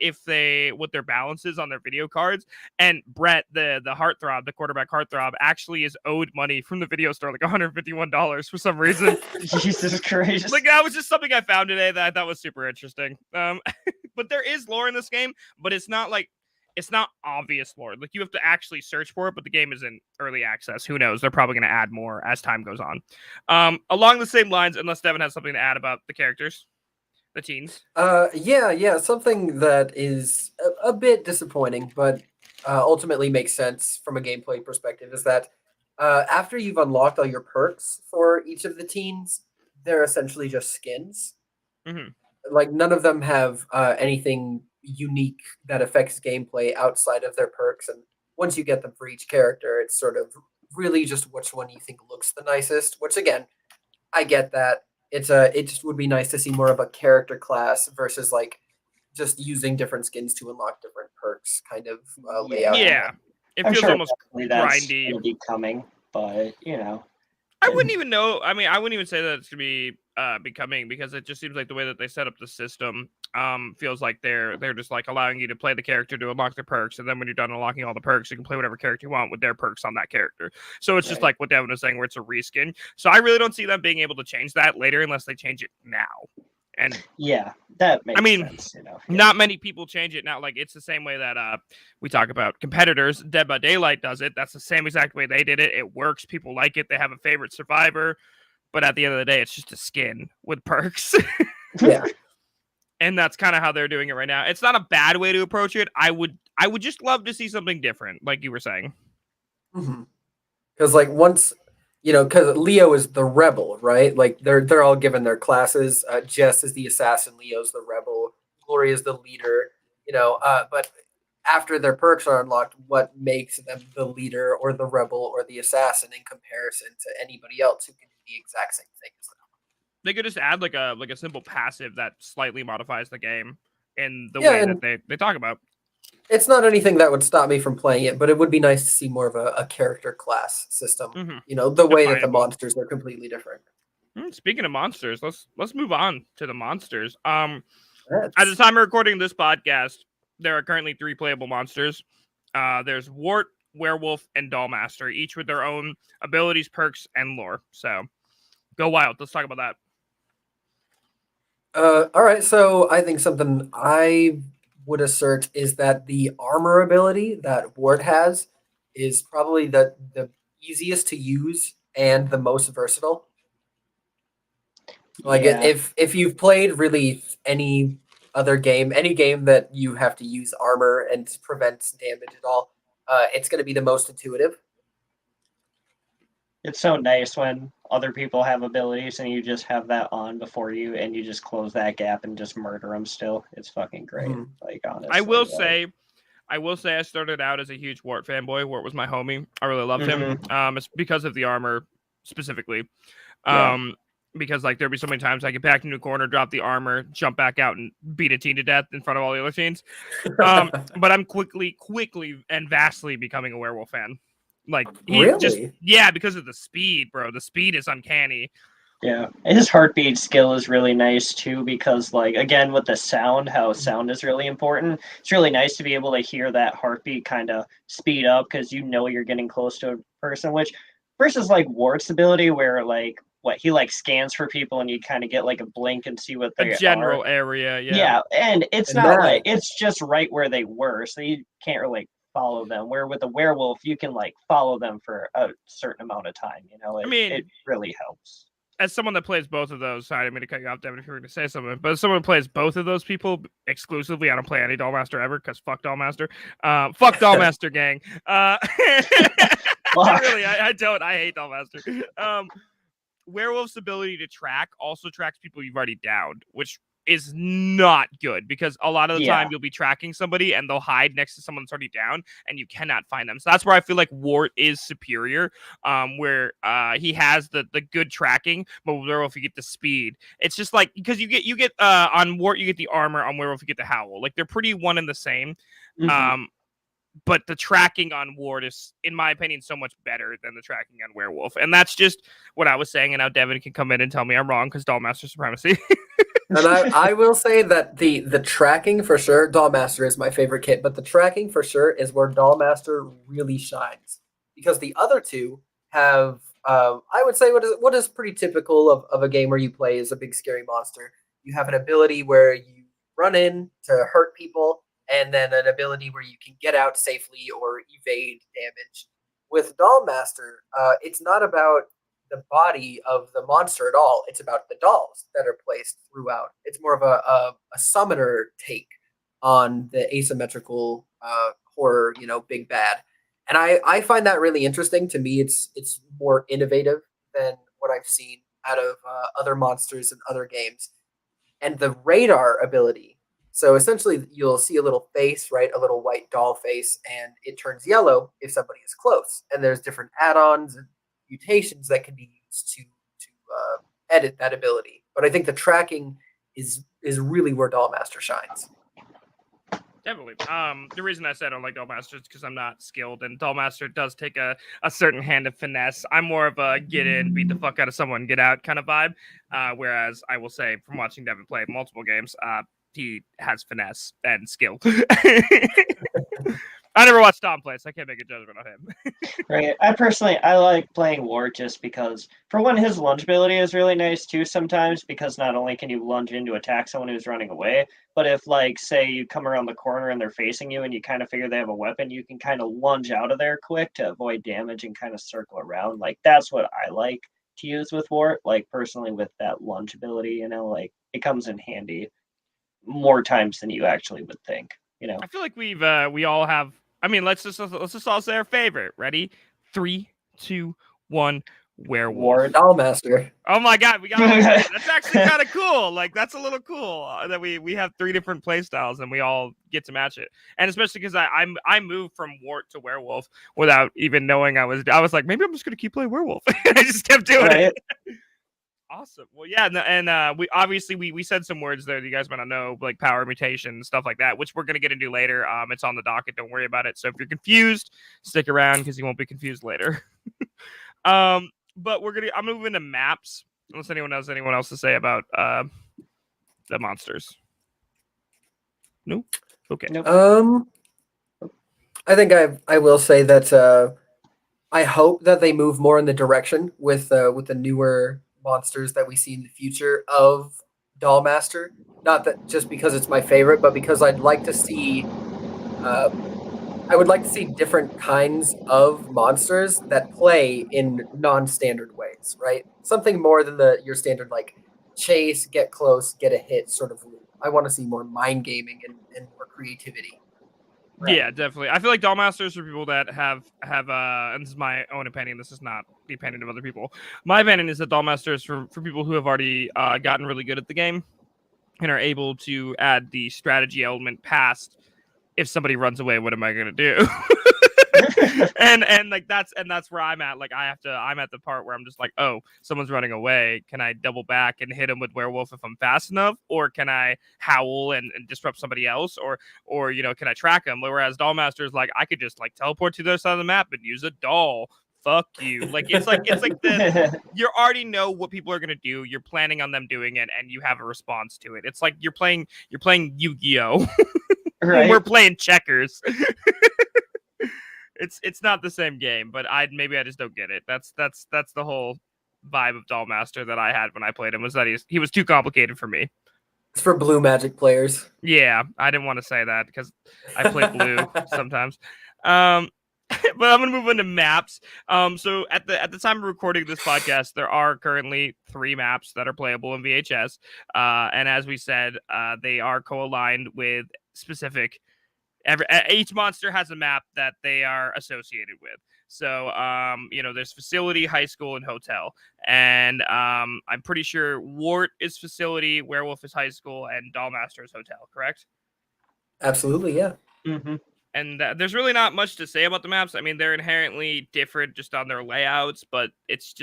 what their balance is on their video cards. And Brett, the heartthrob, the quarterback heartthrob, actually is owed money from the video store, like $151 for some reason. Jesus Christ! Like that was just something I found today that I thought was super interesting. But there is lore in this game, but it's not obvious lore. Like you have to actually search for it, but the game is in early access. Who knows? They're probably going to add more as time goes on. Along the same lines, unless Devin has something to add about the characters, the teens. Yeah. Something that is a bit disappointing, but ultimately makes sense from a gameplay perspective is that after you've unlocked all your perks for each of the teens, they're essentially just skins. Mm-hmm. Like none of them have anything unique that affects gameplay outside of their perks, and once you get them for each character, it's sort of really just which one you think looks the nicest, which again, I get that. It just would be nice to see more of a character class versus like just using different skins to unlock different perks kind of layout. Yeah, it I'm feels sure almost that's grindy. will be coming, but I wouldn't even know. I mean, I wouldn't even say that it's gonna be becoming, because it just seems like the way that they set up the system feels like they're just like allowing you to play the character to unlock the perks, and then when you're done unlocking all the perks, you can play whatever character you want with their perks on that character. So it's just Right. like what Devin was saying, where it's a reskin. So I really don't see them being able to change that later unless they change it now. And yeah, that makes sense. Not many people change it now. Like it's the same way that we talk about competitors. Dead by Daylight does it. That's the same exact way they did it. It works. People like it. They have a favorite survivor, but at the end of the day, it's just a skin with perks. Yeah. And that's kind of how they're doing it right now. It's not a bad way to approach it. I would just love to see something different, like you were saying. Because like once, because Leo is the rebel, right? Like they're all given their classes. Jess is the assassin, Leo's the rebel, Gloria is the leader. But after their perks are unlocked, what makes them the leader or the rebel or the assassin in comparison to anybody else who can do the exact same thing as them? They could just add like a simple passive that slightly modifies the game in the way that they talk about. It's not anything that would stop me from playing it, but it would be nice to see more of a character class system. Mm-hmm. The way that the monsters are completely different. Speaking of monsters, let's move on to the monsters. At the time of recording this podcast, there are currently 3 playable monsters. There's Wart, Werewolf, and Dollmaster, each with their own abilities, perks, and lore. So go wild. Let's talk about that. All right, so I think something I would assert is that the armor ability that Wart has is probably the easiest to use and the most versatile. Like if you've played really any game that you have to use armor and prevents damage at all, it's going to be the most intuitive. It's so nice when other people have abilities and you just have that on before you, and you just close that gap and just murder them. Still, it's fucking great. Like honestly, I will say, I started out as a huge Wart fanboy. Wart was my homie. I really loved him. It's because of the armor specifically. Because like there'd be so many times I get back into a corner, drop the armor, jump back out, and beat a teen to death in front of all the other teens. But I'm quickly and vastly becoming a werewolf fan. Like really? Because of the speed, bro. The speed is uncanny. Yeah, his heartbeat skill is really nice too, because like again with the sound, how sound is really important. It's really nice to be able to hear that heartbeat kind of speed up because you're getting close to a person. Which versus like Wart's ability, where like he like scans for people and you kind of get like a blink and see what they are. A general area, yeah, and it's not like it's just right where they were, so you can't really follow them. Where with a werewolf, you can like follow them for a certain amount of time. It really helps. as someone that plays both of those, sorry, I didn't mean to cut you off, Devin, if you were going to say something, but as someone who plays both of those people exclusively, I don't play any Dollmaster ever because fuck Dollmaster. Fuck Dollmaster gang. Really, I don't. I hate Dollmaster. Werewolf's ability to track also tracks people you've already downed, which is not good because a lot of the time you'll be tracking somebody and they'll hide next to someone that's already down and you cannot find them. So that's where I feel like Wart is superior, where he has the good tracking, but with Werewolf you get the speed. It's just like because you get on Wart you get the armor, on Werewolf you get the howl. Like they're pretty one and the same. But the tracking on Ward is, in my opinion, so much better than the tracking on Werewolf. And that's just what I was saying. And now Devin can come in and tell me I'm wrong because Dollmaster supremacy. And I will say that the tracking for sure, Dollmaster is my favorite kit, but the tracking for sure is where Dollmaster really shines. Because the other two have, I would say what is pretty typical of a game where you play as a big scary monster. You have an ability where you run in to hurt people, and then an ability where you can get out safely or evade damage. With Dollmaster, it's not about the body of the monster at all. It's about the dolls that are placed throughout. It's more of a summoner take on the asymmetrical horror, big bad. And I find that really interesting. To me, it's more innovative than what I've seen out of other monsters in other games. And the radar ability. So essentially, you'll see a little face, right? A little white doll face, and it turns yellow if somebody is close. And there's different add-ons and mutations that can be used to edit that ability. But I think the tracking is really where Dollmaster shines. Definitely. The reason I said I don't like Dollmaster is because I'm not skilled, and Dollmaster does take a certain hand of finesse. I'm more of a get in, beat the fuck out of someone, get out kind of vibe. Whereas I will say, from watching Devin play multiple games, he has finesse and skill. I never watched Dom play, so I can't make a judgment on him. Right. I like playing Wart just because, for one, his lunge ability is really nice too sometimes, because not only can you lunge in to attack someone who's running away, but if, like, say you come around the corner and they're facing you and you kind of figure they have a weapon, you can kind of lunge out of there quick to avoid damage and kind of circle around. Like, that's what I like to use with Wart. Like, personally, with that lunge ability, like, it comes in handy more times than you actually would think. I feel like we all have. I mean, let's just all say our favorite. Ready? 3, 2, 1. Werewolf. Wart. Dollmaster. Oh my god, we got one. That's actually kind of cool. Like, that's a little cool that we have 3 different play styles and we all get to match it. And especially because I moved from Wart to Werewolf without even knowing I was like, maybe I'm just gonna keep playing Werewolf. I just kept doing it. Awesome. Well, yeah, and we obviously we said some words there that you guys might not know, like power mutation, stuff like that, which we're gonna get into later. It's on the docket. Don't worry about it. So if you're confused, stick around because you won't be confused later. But I'm moving into maps. Unless anyone has anyone else to say about the monsters. No. Okay. Nope. I think I will say that I hope that they move more in the direction with the newer monsters that we see in the future of Dollmaster. Not that just because it's my favorite, but because I'd like to see I would like to see different kinds of monsters that play in non-standard ways, right? Something more than your standard like chase, get close, get a hit sort of loop. I want to see more mind gaming and more creativity. Right. Yeah, definitely. I feel like Dollmasters for people that have and this is my own opinion, this is not the opinion of other people. My opinion is that Dollmasters for people who have already gotten really good at the game and are able to add the strategy element past if somebody runs away, what am I gonna do? and like that's where I'm at. Like I'm at the part where I'm just like, oh, someone's running away. Can I double back and hit him with Werewolf if I'm fast enough? Or can I howl and disrupt somebody else? Or can I track him? Whereas Dollmaster is like, I could just like teleport to the other side of the map and use a doll. Fuck you. Like it's like you already know what people are gonna do. You're planning on them doing it, and you have a response to it. It's like you're playing Yu-Gi-Oh. Right. We're playing checkers. It's not the same game, but I just don't get it. That's the whole vibe of Dollmaster that I had when I played him, was that he was too complicated for me. It's for blue Magic players. Yeah, I didn't want to say that because I play blue sometimes. but I'm gonna move on to maps. So at the time of recording this podcast, there are currently 3 maps that are playable in VHS. And as we said, they are co-aligned with specific. Each monster has a map that they are associated with. So, there's facility, high school, and hotel. And I'm pretty sure Wart is facility, Werewolf is high school, and Dollmaster is hotel. Correct? Absolutely, yeah. Mm-hmm. And there's really not much to say about the maps. I mean, they're inherently different just on their layouts, but it's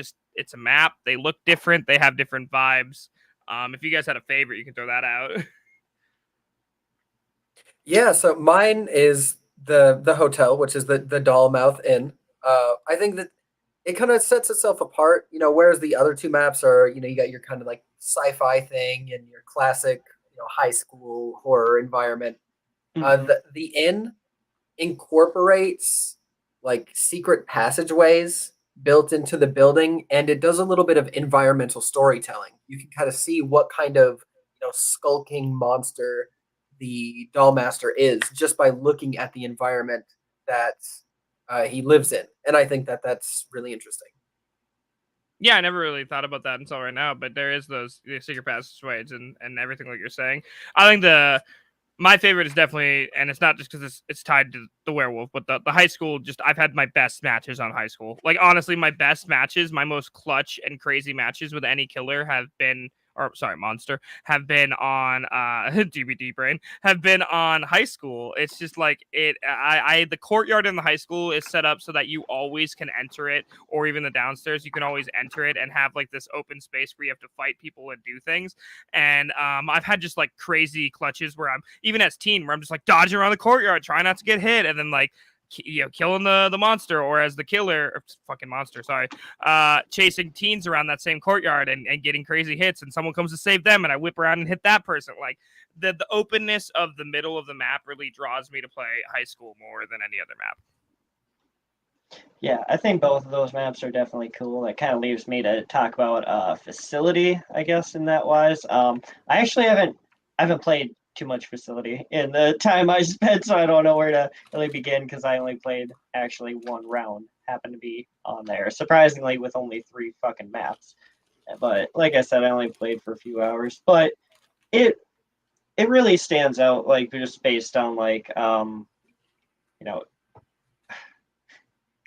a map. They look different. They have different vibes. If you guys had a favorite, you can throw that out. Yeah, so mine is the hotel, which is the Dollmouth Inn. I think that it kind of sets itself apart, whereas the other two maps are, you got your kind of like sci-fi thing and your classic, high school horror environment. Mm-hmm. The inn incorporates like secret passageways built into the building, and it does a little bit of environmental storytelling. You can kind of see what kind of skulking monster the Dollmaster is just by looking at the environment that he lives in, and I think that that's really interesting. Yeah, I never really thought about that until right now, but there is those secret passageways and everything like you're saying. I think my favorite is definitely, and it's not just because it's tied to the werewolf, but the high school. Just I've had my best matches on high school. Like honestly, my best matches, my most clutch and crazy matches with any killer have been, or sorry, monster, have been on DVD brain, have been on high school. It's just like the courtyard in the high school is set up so that you always can enter it, or even the downstairs, you can always enter it and have like this open space where you have to fight people and do things. And I've had just like crazy clutches where I'm even as teen where I'm just like dodging around the courtyard, trying not to get hit, and then like killing the monster, or as the killer, or fucking monster, sorry, chasing teens around that same courtyard and getting crazy hits, and someone comes to save them, and I whip around and hit that person. Like the openness of the middle of the map really draws me to play high school more than any other map. Yeah, I think both of those maps are definitely cool. That kind of leaves me to talk about facility, I guess, in that wise. I actually haven't played too much facility in the time I spent, so I don't know where to really begin because I only played actually one round. Happened to be on there, surprisingly, with only 3 fucking maps. But like I said, I only played for a few hours. But it really stands out, like just based on like you know,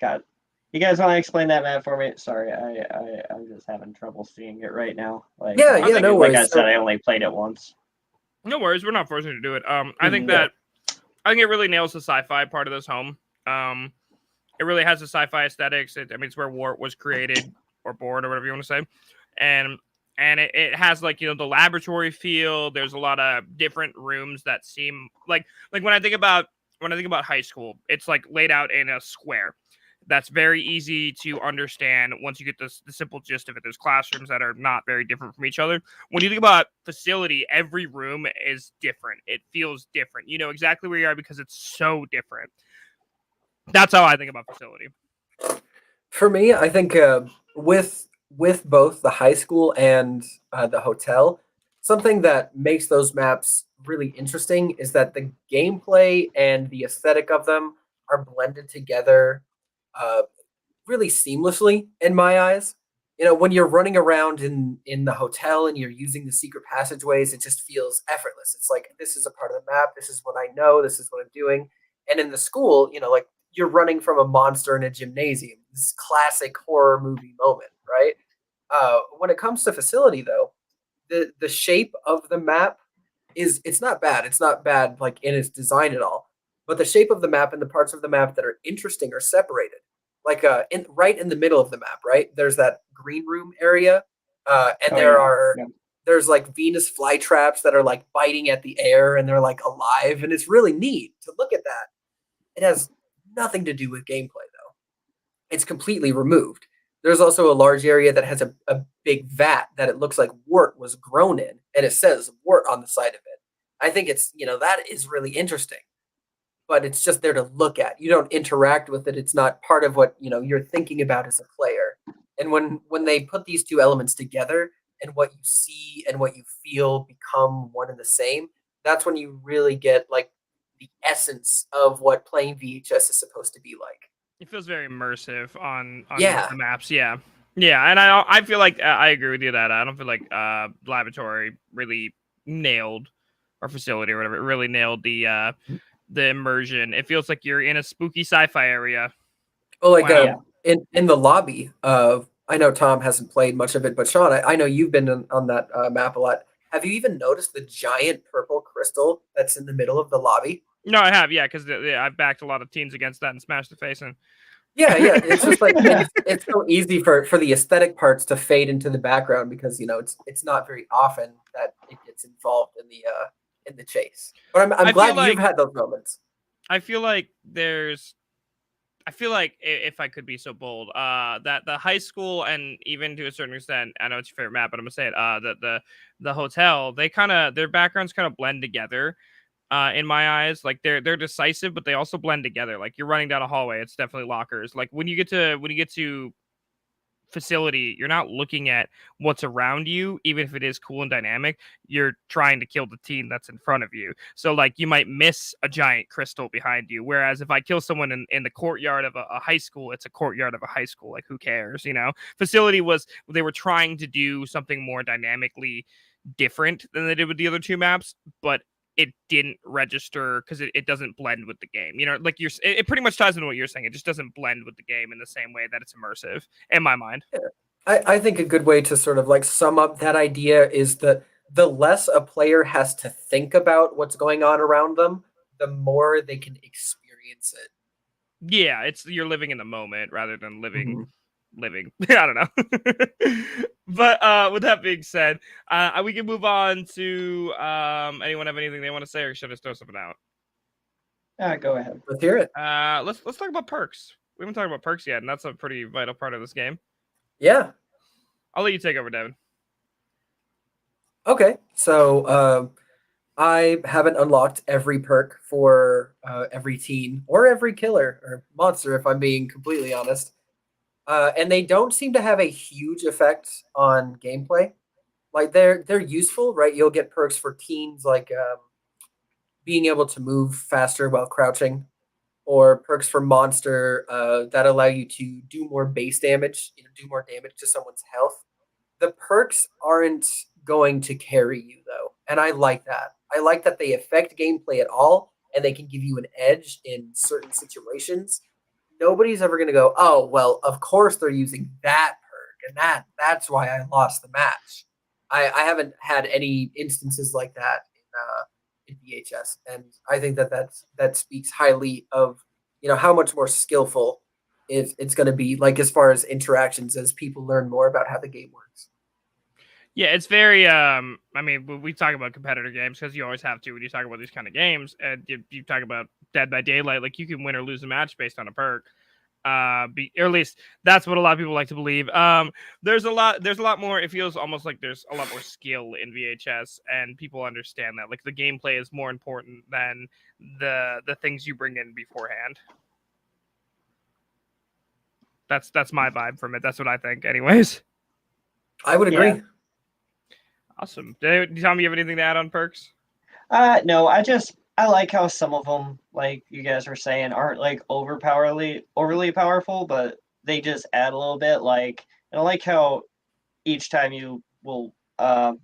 God. You guys want to explain that map for me? Sorry, I'm just having trouble seeing it right now. Like, Yeah, no like worries. I said, I only played it once. No worries, we're not forcing you to do it. I think it really nails the sci-fi part of this home. It really has the sci-fi aesthetics. It's where Wart was created or born or whatever you want to say, and it has like the laboratory feel. There's a lot of different rooms that seem like when I think about high school, it's like laid out in a square. That's very easy to understand once you get the simple gist of it. There's classrooms that are not very different from each other. When you think about facility, every room is different. It feels different. You know exactly where you are because it's so different. That's how I think about facility. For me, I think with both the high school and the hotel, something that makes those maps really interesting is that the gameplay and the aesthetic of them are blended together uh, really seamlessly in my eyes. When you're running around in the hotel and you're using the secret passageways, it just feels effortless. It's like this is a part of the map. This is what I know. This is what I'm doing. And in the school, like you're running from a monster in a gymnasium. This classic horror movie moment, right? When it comes to facility, though, the shape of the map it's not bad. It's not bad like in its design at all. But the shape of the map and the parts of the map that are interesting are separated. Like right in the middle of the map, right? There's that green room area, and there's like Venus flytraps that are like biting at the air and they're like alive, and it's really neat to look at that. It has nothing to do with gameplay though. It's completely removed. There's also a large area that has a big vat that it looks like wort was grown in, and it says wort on the side of it. I think it's that is really interesting, but it's just there to look at. You don't interact with it. It's not part of what you're thinking about as a player. And when they put these two elements together, and what you see and what you feel become one and the same, that's when you really get like the essence of what playing VHS is supposed to be like. It feels very immersive on Yeah. the maps. Yeah, yeah, and I feel like I agree with you that I don't feel like Laboratory really nailed, or Facility or whatever, it really nailed the immersion. It feels like you're in a spooky sci-fi area. Well, like Wow. in the lobby of, I know Tom hasn't played much of it, but Sean, I know you've been on that map a lot. Have you even noticed the giant purple crystal that's in the middle of the lobby? No, I have, yeah, because I've backed a lot of teams against that and smashed the face in. Yeah, yeah. It's just like it's so easy for the aesthetic parts to fade into the background because it's not very often that it gets involved in the chase. But I'm I feel glad you've like had those moments. I feel like there's I feel like if I could be so bold, that the high school and even to a certain extent, I know it's your favorite map, but I'm gonna say it. The hotel, they kind of their backgrounds kind of blend together. In my eyes, like they're decisive, but they also blend together. Like you're running down a hallway, it's definitely lockers. Like when you get to Facility, you're not looking at what's around you, even if it is cool and dynamic. You're trying to kill the team that's in front of you. So like you might miss a giant crystal behind you. Whereas if I kill someone in the courtyard of a high school, it's a courtyard of a high school. Like who cares? Facility was they were trying to do something more dynamically different than they did with the other two maps, but it didn't register because it doesn't blend with the game. Like it pretty much ties into what you're saying. It just doesn't blend with the game in the same way that it's immersive in my mind. Yeah. I think a good way to sort of like sum up that idea is that the less a player has to think about what's going on around them, the more they can experience it. Yeah, it's you're living in the moment rather than living. Mhm. I don't know. But with that being said, we can move on to anyone have anything they want to say, or should I just throw something out? Go ahead. Let's hear it. Let's talk about perks. We haven't talked about perks yet, and that's a pretty vital part of this game. Yeah. I'll let you take over, Devin. Okay. So I haven't unlocked every perk for every teen or every killer or monster, if I'm being completely honest. And they don't seem to have a huge effect on gameplay. Like they're useful, right? You'll get perks for teens like being able to move faster while crouching, or perks for monster that allow you to do more base damage, do more damage to someone's health. The perks aren't going to carry you though, and I like that. I like that they affect gameplay at all, and they can give you an edge in certain situations. Nobody's ever going to go, oh well, of course they're using that perk, and that's why I lost the match. I haven't had any instances like that in V.H.S, and I think that speaks highly of how much more skillful it's going to be, like as far as interactions as people learn more about how the game works. Yeah, it's very. I mean, we talk about competitor games because you always have to when you talk about these kind of games, and you talk about Dead by Daylight. Like you can win or lose a match based on a perk. Or at least that's what a lot of people like to believe. There's a lot more. It feels almost like there's a lot more skill in V.H.S, and people understand that. Like the gameplay is more important than the things you bring in beforehand. That's my vibe from it. That's what I think, anyways. I would agree. Yeah. Awesome. Tom, you have anything to add on perks? No, I like how some of them, like you guys were saying, aren't like overly powerful, but they just add a little bit. Like, and I like how each time you will, the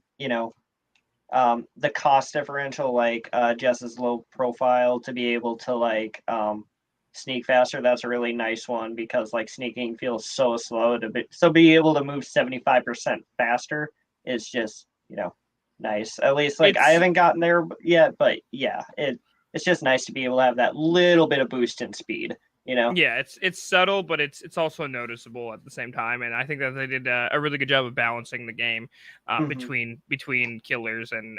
cost differential, like Jess's low profile to be able to like sneak faster. That's a really nice one because like sneaking feels so slow so be able to move 75% faster is just nice. At least like I haven't gotten there yet, but yeah, it's just nice to be able to have that little bit of boost in speed. Yeah, it's subtle, but it's also noticeable at the same time, and I think that they did a really good job of balancing the game between killers and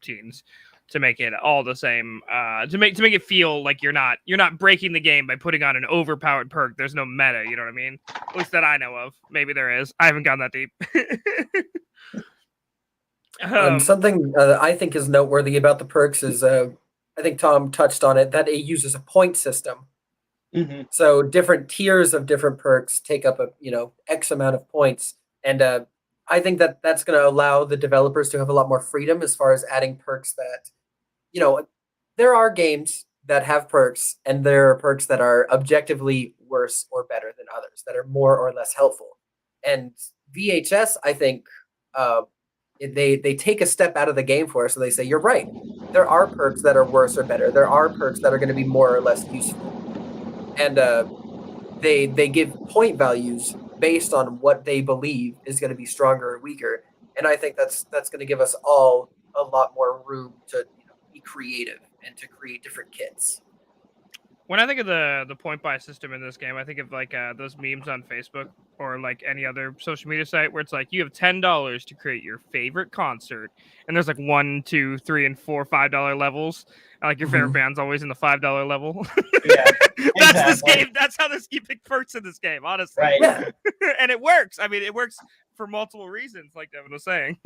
teens to make it all the same. To make it feel like you're not breaking the game by putting on an overpowered perk. There's no meta, you know what I mean? At least that I know of. Maybe there is. I haven't gone that deep. Something I think is noteworthy about the perks is I think Tom touched on it, that it uses a point system. Mm-hmm. So different tiers of different perks take up X amount of points, and I think that's going to allow the developers to have a lot more freedom as far as adding perks that there are games that have perks, and there are perks that are objectively worse or better than others, that are more or less helpful. And VHS, I think, they take a step out of the game for us, so they say, you're right. There are perks that are worse or better. There are perks that are going to be more or less useful, and they give point values based on what they believe is going to be stronger or weaker. And I think that's going to give us all a lot more room to be creative and to create different kits. When I think of the point buy system in this game, I think of like those memes on Facebook or like any other social media site where it's like you have $10 to create your favorite concert, and there's like 1, 2, 3, and 4 $5 levels. And like your favorite band's always in the $5 level. Yeah, That's this exactly. game. That's how this keep perks in this game, honestly. Right. Yeah. And it works. I mean, it works for multiple reasons, like Devin was saying.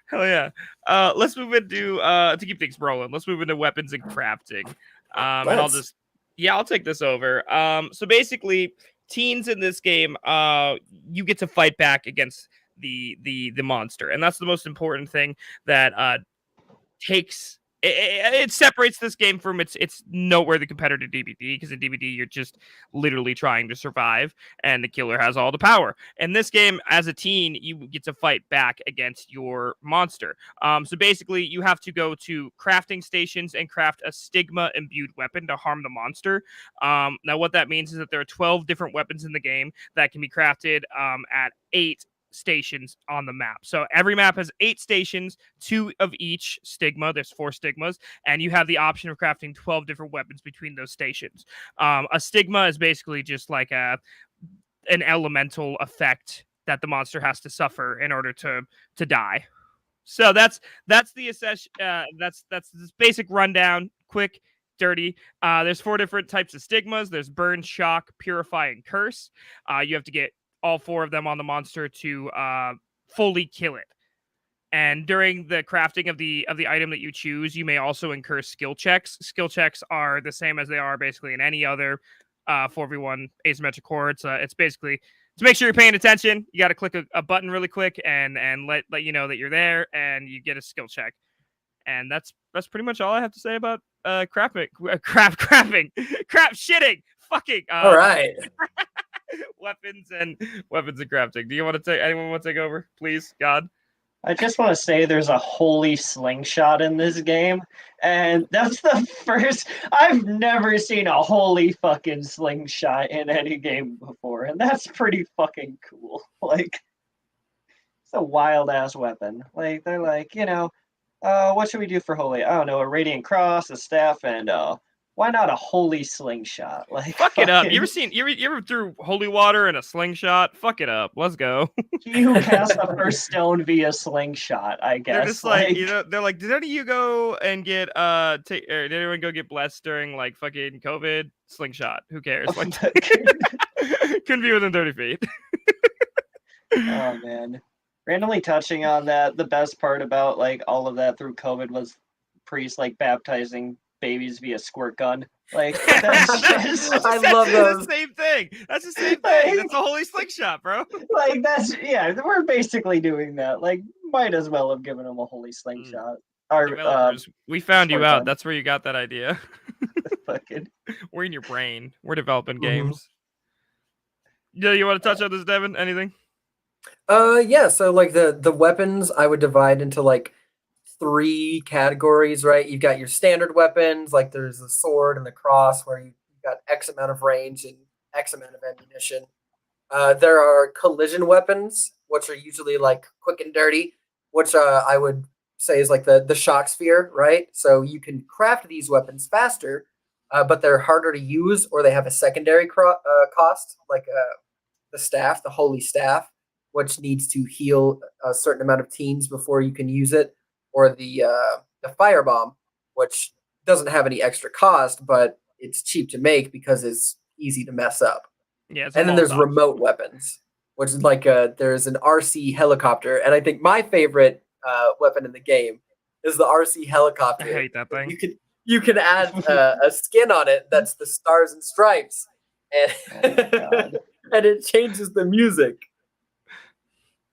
Hell yeah. Let's move into to keep things rolling. Let's move into weapons and crafting. And I'll take this over. So basically, teens in this game, you get to fight back against the monster, and that's the most important thing that takes. It separates this game from its noteworthy competitor DBD, because in DBD you're just literally trying to survive and the killer has all the power. In this game, as a teen, you get to fight back against your monster. So basically you have to go to crafting stations and craft a stigma imbued weapon to harm the monster. Now what that means is that there are 12 different weapons in the game that can be crafted at 8 stations on the map. So every map has 8 stations, 2 of each stigma. There's 4 stigmas, and you have the option of crafting 12 different weapons between those stations. A stigma is basically just like an elemental effect that the monster has to suffer in order to die. So that's the that's this basic rundown, quick, dirty. There's 4 different types of stigmas. There's burn, shock, purify, and curse. You have to get all 4 of them on the monster to fully kill it. And during the crafting of the item that you choose, you may also incur skill checks. Skill checks are the same as they are basically in any other 4v1 asymmetric core. It's basically to make sure you're paying attention. You got to click a button really quick and let you know that you're there, and you get a skill check. And that's pretty much all I have to say about crafting, crap shitting, fucking. All right. weapons and crafting. Do you want to take? Anyone want to take over, please? God. I just want to say there's a holy slingshot in this game, and that's the first. I've never seen a holy fucking slingshot in any game before, and that's pretty fucking cool. Like, it's a wild ass weapon. Like, they're like, what should we do for holy? I don't know, a radiant cross, a staff, and why not a holy slingshot? Like, fuck it up. You ever threw holy water in a slingshot? Fuck it up. Let's go. He who cast the first stone via slingshot, I guess. They're just like they're like, did any of you go and get did anyone go get blessed during like fucking COVID? Slingshot. Who cares? Like, couldn't be within 30 feet. Oh man. Randomly touching on that, the best part about like all of that through COVID was priests like baptizing babies via squirt gun. Like, I love those. That's the same thing. That's the same thing. That's a holy slingshot, bro. Like, we're basically doing that. Like, might as well have given them a holy slingshot. Developers, we found you out. That's where you got that idea. Fucking. We're in your brain. We're developing games. Yeah, you want to touch on this, Devin? Anything? Yeah. So like the weapons, I would divide into like 3 categories, right? You've got your standard weapons, like there's the sword and the cross, where you've got X amount of range and X amount of ammunition. There are collision weapons, which are usually like quick and dirty, which I would say is like the shock sphere, right? So you can craft these weapons faster, but they're harder to use, or they have a secondary cost, like the staff, the holy staff, which needs to heal a certain amount of teens before you can use it, or the firebomb, which doesn't have any extra cost, but it's cheap to make because it's easy to mess up. Yeah, and then there's remote weapons, which is like there's an RC helicopter, and I think my favorite weapon in the game is the RC helicopter. I hate that thing. You can add a skin on it that's the stars and stripes, and and it changes the music.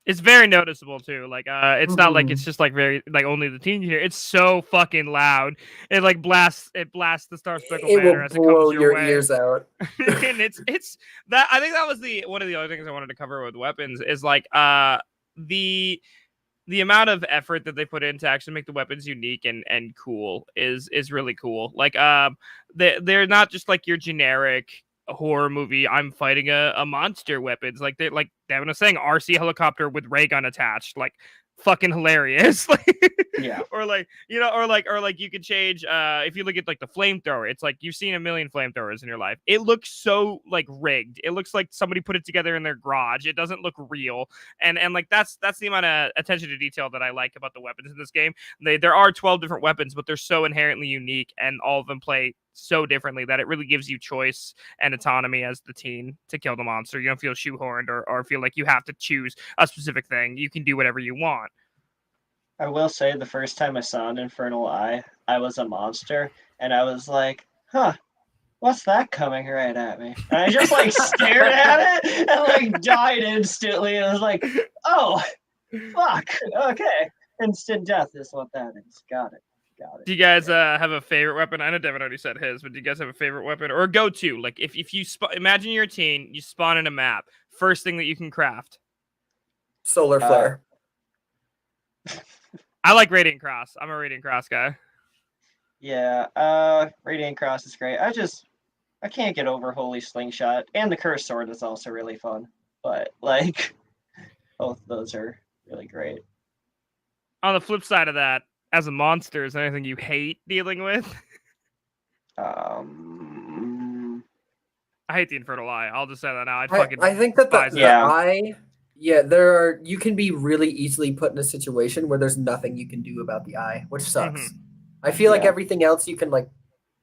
It's very noticeable too. Like, it's not like it's Mhm. just like very like only the teen can hear. It's so fucking loud. It like blasts the Star Spangled It will Banner as it comes blow your your way. ears out. And it's that I think that was the one of the other things I wanted to cover with weapons is like the amount of effort that they put in to actually make the weapons unique and cool is really cool. Like they're not just like your generic horror movie. I'm fighting a monster weapons. Like they're like Devin was saying, RC helicopter with ray gun attached. Like fucking hilarious. Like Yeah. or like or like you could change if you look at like the flamethrower, it's like you've seen a million flamethrowers in your life. It looks so like rigged. It looks like somebody put it together in their garage. It doesn't look real. And like that's the amount of attention to detail that I like about the weapons in this game. There are 12 different weapons, but they're so inherently unique and all of them play so differently that it really gives you choice and autonomy as the teen to kill the monster. You don't feel shoehorned or feel like you have to choose a specific thing. You can do whatever you want. I will say the first time I saw an Infernal Eye, I was a monster, and I was like, huh, what's that coming right at me? And I just like stared at it and like died instantly. And I was like, oh, fuck, okay. Instant death is what that is. Got it. Do you guys have a favorite weapon? I know Devin already said his, but do you guys have a favorite weapon or go to? Like if you imagine you're a teen, you spawn in a map, first thing that you can craft. Solar flare. I like Radiant Cross. I'm a Radiant Cross guy. Yeah, Radiant Cross is great. I can't get over Holy Slingshot, and the Cursed Sword is also really fun. But like, both of those are really great. On the flip side of that, as a monster, is there anything you hate dealing with? I I hate the Infernal Eye. I'll just say that now. I think that despise the it. Yeah. eye, you can be really easily put in a situation where there's nothing you can do about the eye, which sucks. I feel like Yeah. everything else you can like,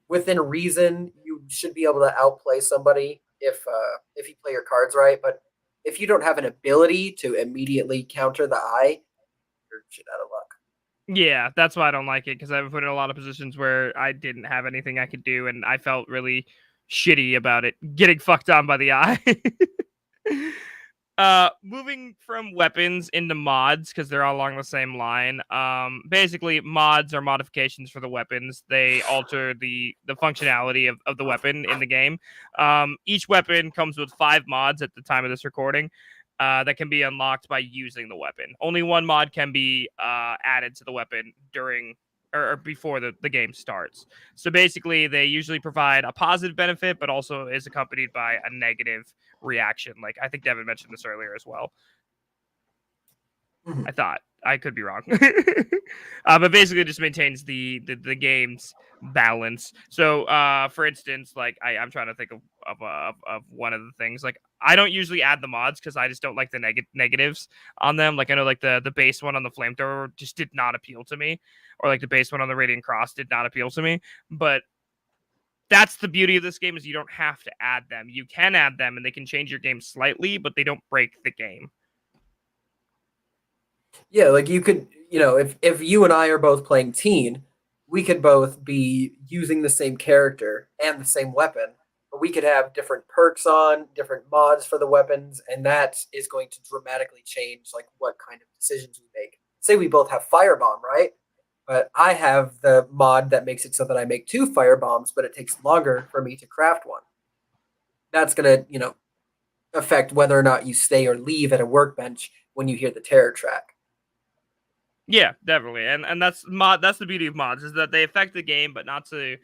within reason, you should be able to outplay somebody if you play your cards right. But if you don't have an ability to immediately counter the eye, you're shit out of luck. Yeah, that's why I don't like it, because I've been put in a lot of positions where I didn't have anything I could do, and I felt really shitty about it, getting fucked on by the eye. Moving from weapons into mods, because they're all along the same line. Basically, mods are modifications for the weapons. They alter the functionality of the weapon in the game. Each weapon comes with 5 mods at the time of this recording. That can be unlocked by using the weapon. Only one mod can be added to the weapon during or before the game starts. So basically, they usually provide a positive benefit, but also is accompanied by a negative reaction. Like I think Devin mentioned this earlier as well. Mhm. I thought. I could be wrong. But basically it just maintains the game's balance. So for instance, like I'm trying to think of one of the things. Like I don't usually add the mods because I just don't like the negatives on them. Like I know like the base one on the flamethrower just did not appeal to me. Or like the base one on the Radiant Cross did not appeal to me. But that's the beauty of this game is you don't have to add them. You can add them and they can change your game slightly, but they don't break the game. Yeah, like you could, if you and I are both playing teen, we could both be using the same character and the same weapon, but we could have different perks on, different mods for the weapons, and that is going to dramatically change like what kind of decisions we make. Say we both have firebomb, right? But I have the mod that makes it so that I make 2 firebombs, but it takes longer for me to craft one. That's gonna, affect whether or not you stay or leave at a workbench when you hear the terror track. Yeah, definitely, and that's the beauty of mods is that they affect the game, but not to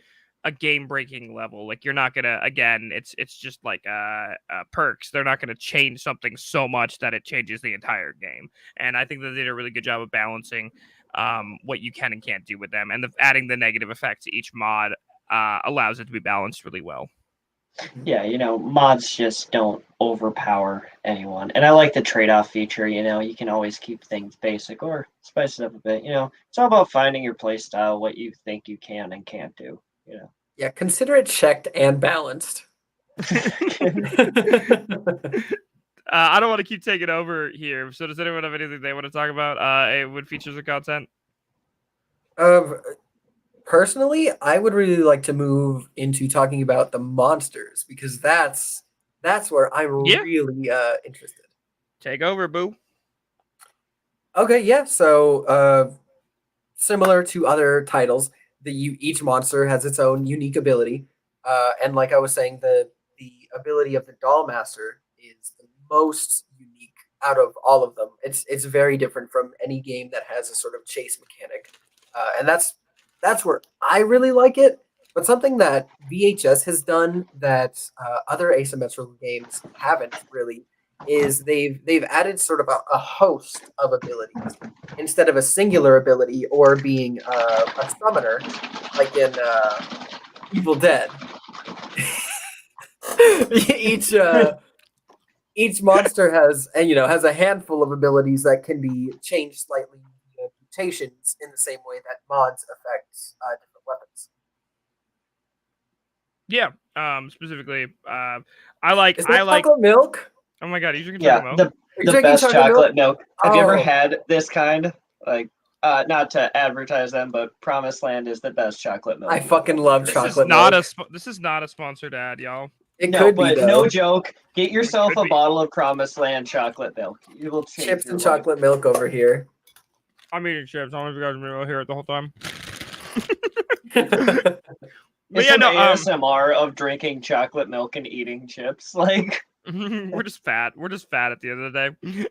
a game breaking level. Like you're not gonna it's just like perks. They're not gonna change something so much that it changes the entire game. And I think that they did a really good job of balancing what you can and can't do with them, and adding the negative effect to each mod allows it to be balanced really well. Yeah, mods just don't overpower anyone. And I like the trade-off feature, you can always keep things basic or spice it up a bit, It's all about finding your play style, what you think you can and can't do, Yeah, consider it checked and balanced. I don't want to keep taking over here. So does anyone have anything they want to talk about with features or content? Personally, I would really like to move into talking about the monsters because that's where I'm really interested. Take over, boo. Okay, yeah. So similar to other titles, each monster has its own unique ability. And like I was saying, the ability of the Doll Master is the most unique out of all of them. It's very different from any game that has a sort of chase mechanic, and that's where I really like it. But something that VHS has done that other asymmetrical games haven't really is they've added sort of a host of abilities instead of a singular ability or being a summoner like in Evil Dead. each each monster has and has a handful of abilities that can be changed slightly via mutations in the same way that mods affect different weapons. Yeah. Specifically, Is I that like. chocolate milk? Oh my god, you drinking Yeah, chocolate milk? Are you the drinking best chocolate milk? chocolate milk. Have you ever Oh, had this kind? Like, not to advertise them, but Promised Land is the best chocolate milk. I you will fucking ever love drink. chocolate milk. This is not a sponsored ad, y'all. It No, could be but though. no joke. Get yourself could a be. bottle of Promised Land chocolate milk. It will change Chips your and life. chocolate milk over here. I'm eating chips. I don't know if you guys have been able to hear it the whole time. But It's yeah, some no. ASMR of drinking chocolate milk and eating chips. Like, We're just fat. We're just fat at the end of the day.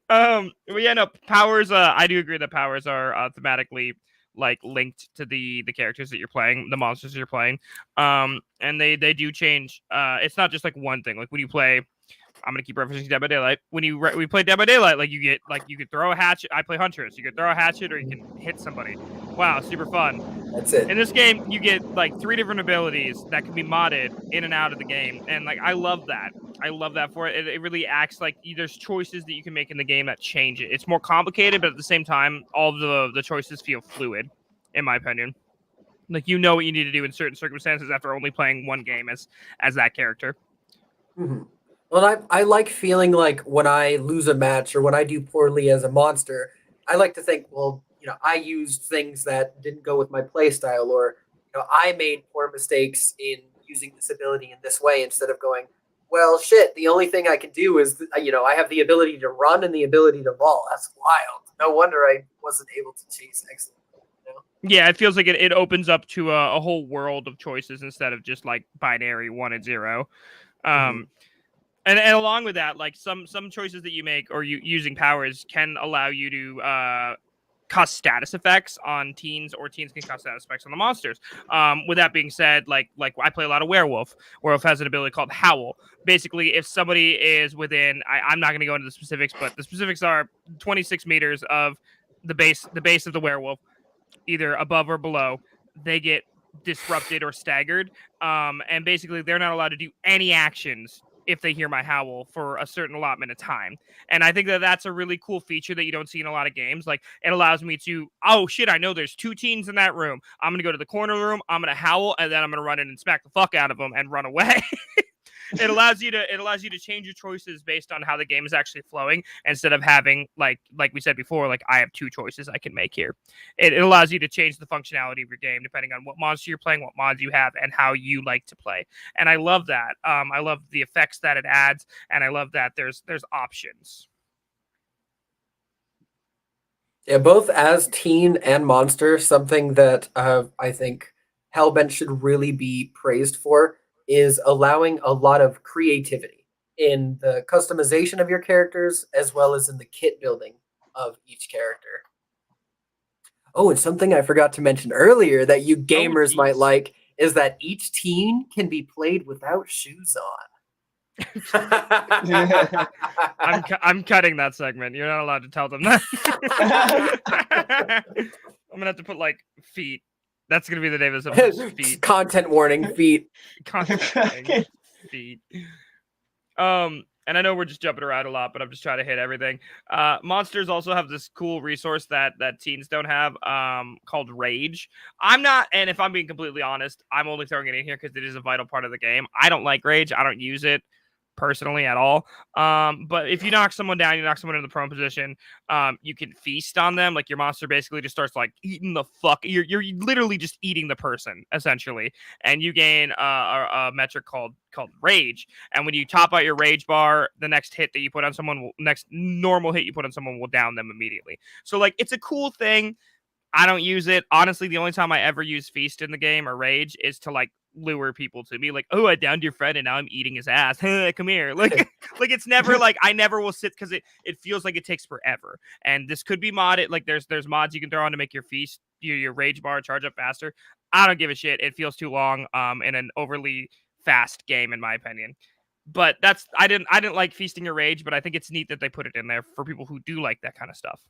But yeah, no powers. I do agree that powers are thematically like linked to the characters that you're playing, the monsters that you're playing. And they do change. It's not just like one thing. Like when you play. I'm gonna keep referencing Dead by Daylight. When we play Dead by Daylight, like you could throw a hatchet. I play Huntress. You could throw a hatchet, or you can hit somebody. Wow, super fun. That's it. In this game, you get like 3 different abilities that can be modded in and out of the game, and like I love that. I love that for it. It really acts like there's choices that you can make in the game that change it. It's more complicated, but at the same time, all the choices feel fluid, in my opinion. Like you know what you need to do in certain circumstances after only playing one game as that character. Mhm. Well, I like feeling like when I lose a match or when I do poorly as a monster, I like to think, well, I used things that didn't go with my play style, or I made poor mistakes in using this ability in this way instead of going, well, shit. The only thing I can do is, I have the ability to run and the ability to vault. That's wild. No wonder I wasn't able to chase excellent. Yeah, it feels like it opens up to a whole world of choices instead of just like binary 1 and 0. Mhm. And along with that, like some choices that you make or you using powers can allow you to cast status effects on teens, or teens can cast status effects on the monsters. With that being said, like I play a lot of Werewolf. Werewolf has an ability called Howl. Basically, if somebody is within, I'm not going to go into the specifics, but the specifics are 26 meters of the base of the werewolf, either above or below, they get disrupted or staggered. And basically, they're not allowed to do any actions if they hear my howl for a certain allotment of time. And I think that that's a really cool feature that you don't see in a lot of games. Like it allows me to, oh shit, I know there's 2 teens in that room. I'm gonna go to the corner room. I'm gonna howl, and then I'm gonna run in and smack the fuck out of them and run away. It allows you to change your choices based on how the game is actually flowing, instead of having like we said before, like I have 2 choices I can make here. It allows you to change the functionality of your game depending on what monster you're playing, what mods you have, and how you like to play. And I love that. I love the effects that it adds, and I love that there's options. Yeah, both as teen and monster, something that I think Hellbent should really be praised for is allowing a lot of creativity in the customization of your characters as well as in the kit building of each character. Oh, and something I forgot to mention earlier that you gamers might like is that each teen can be played without shoes on. I'm cutting that segment. You're not allowed to tell them that. I'm gonna have to put like feet. That's gonna be the name of this episode. Feet. Content warning, feet. Content warning. Feet. And I know we're just jumping around a lot, but I'm just trying to hit everything. Monsters also have this cool resource that teens don't have, called Rage. I'm not, and if I'm being completely honest, I'm only throwing it in here because it is a vital part of the game. I don't like Rage. I don't use it personally at all. But if you knock someone down, you knock someone in the prone position, you can feast on them. Like your monster basically just starts like eating the fuck. You're literally just eating the person essentially, and you gain a metric called rage. And when you top out your rage bar, the next hit that you put on someone, next normal hit you put on someone will down them immediately. So like it's a cool thing. I don't use it. Honestly, the only time I ever use feast in the game or rage is to like lure people to me, like, oh, I downed your friend and now I'm eating his ass. Come here. Like it's never like I never will sit because it feels like it takes forever. And this could be modded. Like there's mods you can throw on to make your feast, your rage bar charge up faster. I don't give a shit. It feels too long in an overly fast game, in my opinion. But I didn't like feasting your rage, but I think it's neat that they put it in there for people who do like that kind of stuff.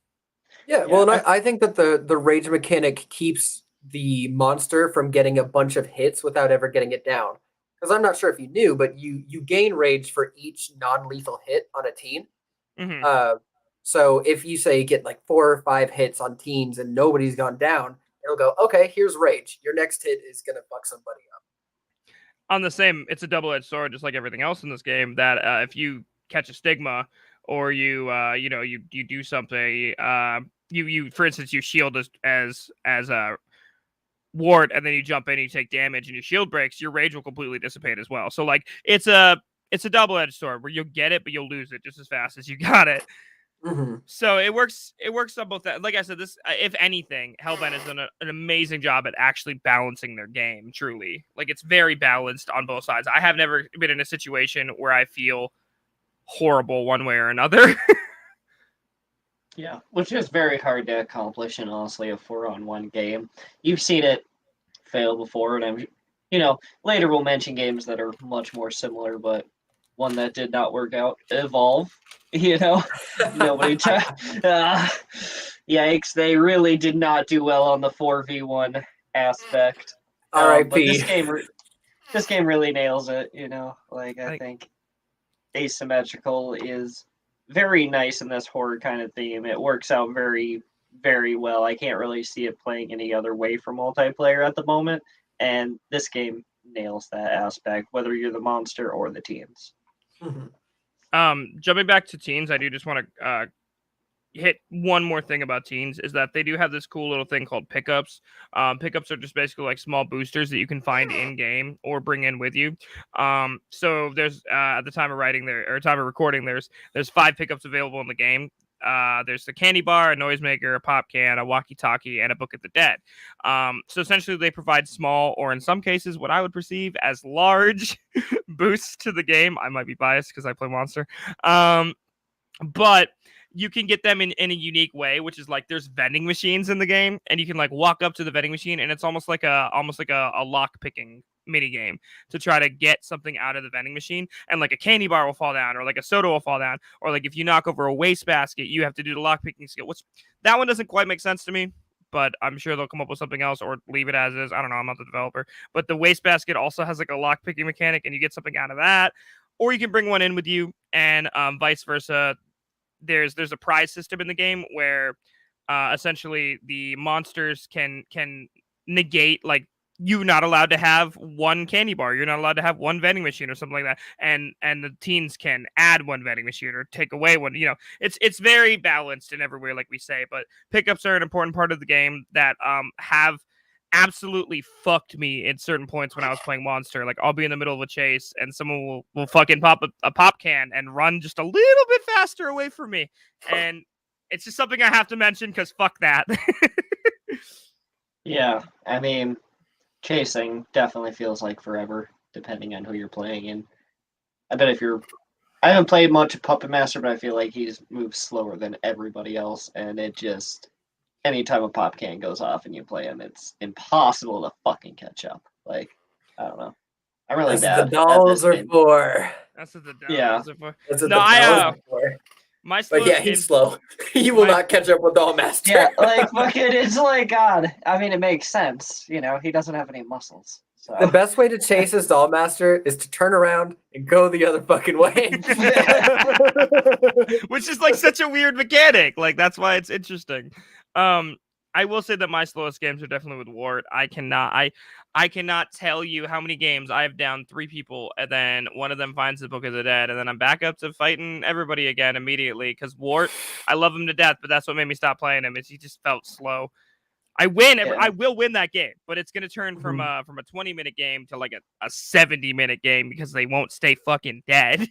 Yeah, well, and I think that the rage mechanic keeps the monster from getting a bunch of hits without ever getting it down. Because I'm not sure if you knew, but you gain rage for each non-lethal hit on a teen. Mm-hmm. So if you say get like 4 or 5 hits on teens and nobody's gone down, it'll go, okay, here's rage. Your next hit is gonna fuck somebody up. On the same, it's a double-edged sword, just like everything else in this game. That if you catch a stigma, or you do something, you for instance you shield as a ward, and then you jump in, and you take damage, and your shield breaks, your rage will completely dissipate as well. So like it's a double-edged sword where you'll get it, but you'll lose it just as fast as you got it. Mm-hmm. So it works on both that. Like I said, this if anything, Hellbent has done an amazing job at actually balancing their game. Truly, like it's very balanced on both sides. I have never been in a situation where I feel horrible one way or another. Yeah, which is very hard to accomplish in honestly a 4-on-1 game. You've seen it fail before, and later we'll mention games that are much more similar, but one that did not work out, Evolve. Nobody. Yikes! They really did not do well on the 4v1 aspect. R.I.P. But this game really nails it. I think asymmetrical is very nice in this horror kind of theme. It works out very, very well. I can't really see it playing any other way for multiplayer at the moment, and this game nails that aspect, whether you're the monster or the teens. Mm-hmm. Jumping back to teens, I do just want to hit one more thing about teens, is that they do have this cool little thing called pickups. Pickups are just basically like small boosters that you can find in game or bring in with you. So there's at the time of recording, there's 5 pickups available in the game. There's a candy bar, a noisemaker, a pop can, a walkie-talkie, and a Book of the Dead. So essentially they provide small, or in some cases what I would perceive as large boosts to the game. I might be biased because I play Monster. But you can get them in a unique way, which is like there's vending machines in the game, and you can like walk up to the vending machine, and it's almost like a lock picking mini game to try to get something out of the vending machine. And like a candy bar will fall down, or like a soda will fall down, or like if you knock over a wastebasket, you have to do the lock picking skill. Which that one doesn't quite make sense to me, but I'm sure they'll come up with something else or leave it as is. I don't know. I'm not the developer, but the wastebasket also has like a lock picking mechanic, and you get something out of that, or you can bring one in with you, and vice versa. There's a prize system in the game where essentially the monsters can negate, like, you're not allowed to have one candy bar, you're not allowed to have one vending machine or something like that, and the teens can add one vending machine or take away one. It's very balanced in every way, like we say. But pickups are an important part of the game that have absolutely fucked me at certain points when I was playing Monster. Like, I'll be in the middle of a chase and someone will fucking pop a pop can and run just a little bit faster away from me. And it's just something I have to mention because fuck that. Yeah, I mean, chasing definitely feels like forever, depending on who you're playing. And I bet I haven't played much of Puppet Master, but I feel like he's moves slower than everybody else, and it just, anytime a pop can goes off and you play him, it's impossible to fucking catch up. Like, I don't know. I'm really That's bad. what the dolls are for. That's what the dolls Yeah. are for. That's what No, the dolls I are for. my But yeah, slowest he's game- slow. He will not catch up with Doll Master. Yeah, like, fucking, it's like, God. I mean, it makes sense. He doesn't have any muscles. So. The best way to chase his Doll Master is to turn around and go the other fucking way. which is like such a weird mechanic. Like, that's why it's interesting. I will say that my slowest games are definitely with Wart. I cannot tell you how many games I've downed 3 people, and then one of them finds the book of the dead, and then I'm back up to fighting everybody again immediately. Because Wart, I love him to death, but that's what made me stop playing him. Is he just felt slow. I will win that game, but it's gonna turn from a 20-minute game to like a 70-minute game because they won't stay fucking dead.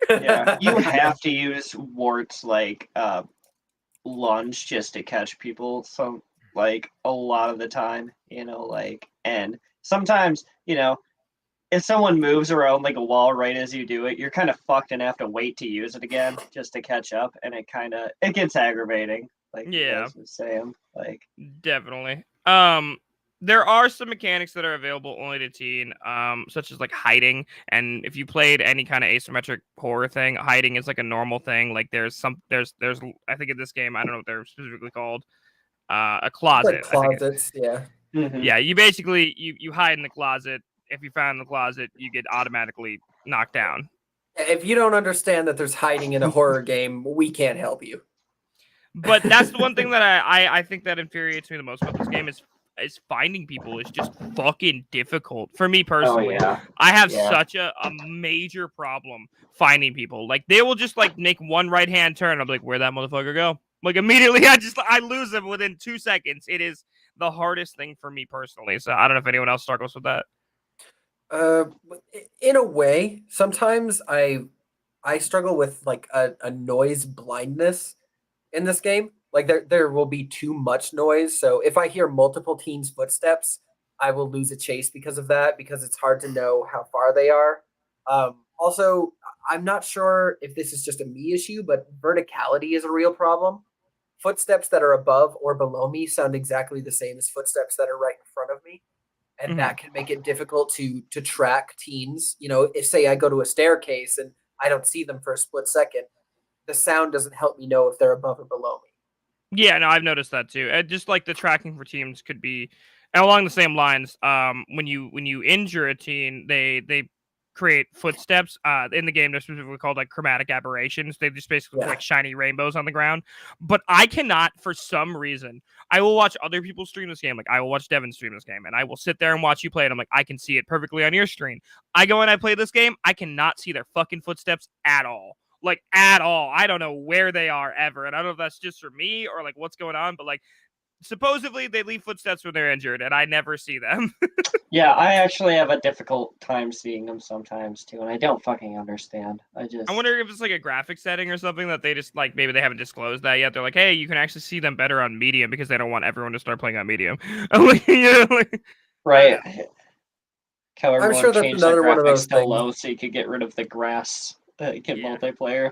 Yeah, you have to use Wart's like lunge just to catch people. So like a lot of the time, and sometimes, if someone moves around like a wall right as you do it, you're kind of fucked and have to wait to use it again just to catch up, and it gets aggravating. Like you guys were saying, like definitely. There are some mechanics that are available only to teen, such as like hiding. And if you played any kind of asymmetric horror thing, hiding is like a normal thing. Like there's I think in this game, I don't know what they're specifically called, a closet. Like closets, yeah. mm-hmm. Yeah, you basically you hide in the closet. If you found the closet, you get automatically knocked down. If you don't understand that there's hiding in a horror game, we can't help you. But that's the one thing that I think that infuriates me the most about this game is finding people is just fucking difficult for me personally. Oh, yeah. I have such a major problem finding people. Like they will just like make one right hand turn. I'm like, where'd that motherfucker go? Like immediately I lose him within 2 seconds. It is the hardest thing for me personally. So I don't know if anyone else struggles with that. In a way, sometimes I struggle with like a noise blindness in this game. Like there will be too much noise. So if I hear multiple teens' footsteps, I will lose a chase because of that, because it's hard to know how far they are. Also, I'm not sure if this is just a me issue, but verticality is a real problem. Footsteps that are above or below me sound exactly the same as footsteps that are right in front of me. And that can make it difficult to track teens. If say I go to a staircase and I don't see them for a split second, the sound doesn't help me know if they're above or below me. Yeah, no, I've noticed that too. Just like the tracking for teams could be, and along the same lines. When you injure a teen, they create footsteps. In the game, they're specifically called like chromatic aberrations. They just basically look like shiny rainbows on the ground. But I cannot, for some reason, I will watch other people stream this game. Like I will watch Devin stream this game, and I will sit there and watch you play it. I'm like, I can see it perfectly on your screen. I go and I play this game. I cannot see their fucking footsteps at all. Like at all. I don't know where they are ever. And I don't know if that's just for me or like what's going on, but like supposedly they leave footsteps when they're injured and I never see them. Yeah, I actually have a difficult time seeing them sometimes too, and I don't fucking understand. I wonder if it's like a graphic setting or something that they just like, maybe they haven't disclosed that yet. They're like, hey, you can actually see them better on medium because they don't want everyone to start playing on medium. Right. I'm sure that's another one of those things. Low so you could get rid of the grass. Get multiplayer.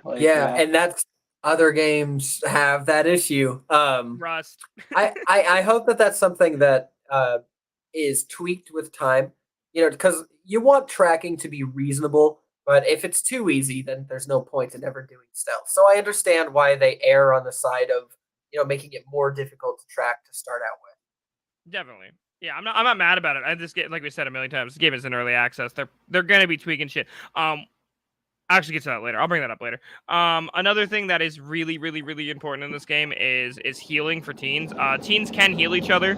And that's other games have that issue. Rust. I hope that that's something that is tweaked with time. Because you want tracking to be reasonable, but if it's too easy, then there's no point in ever doing stealth. So I understand why they err on the side of making it more difficult to track to start out with. Definitely. Yeah, I'm not mad about it. I just get, like we said a million times, this game is in early access. They're gonna be tweaking shit. I'll actually get to that later. I'll bring that up later. Another thing that is really, really, really important in this game is healing for teens. Teens can heal each other.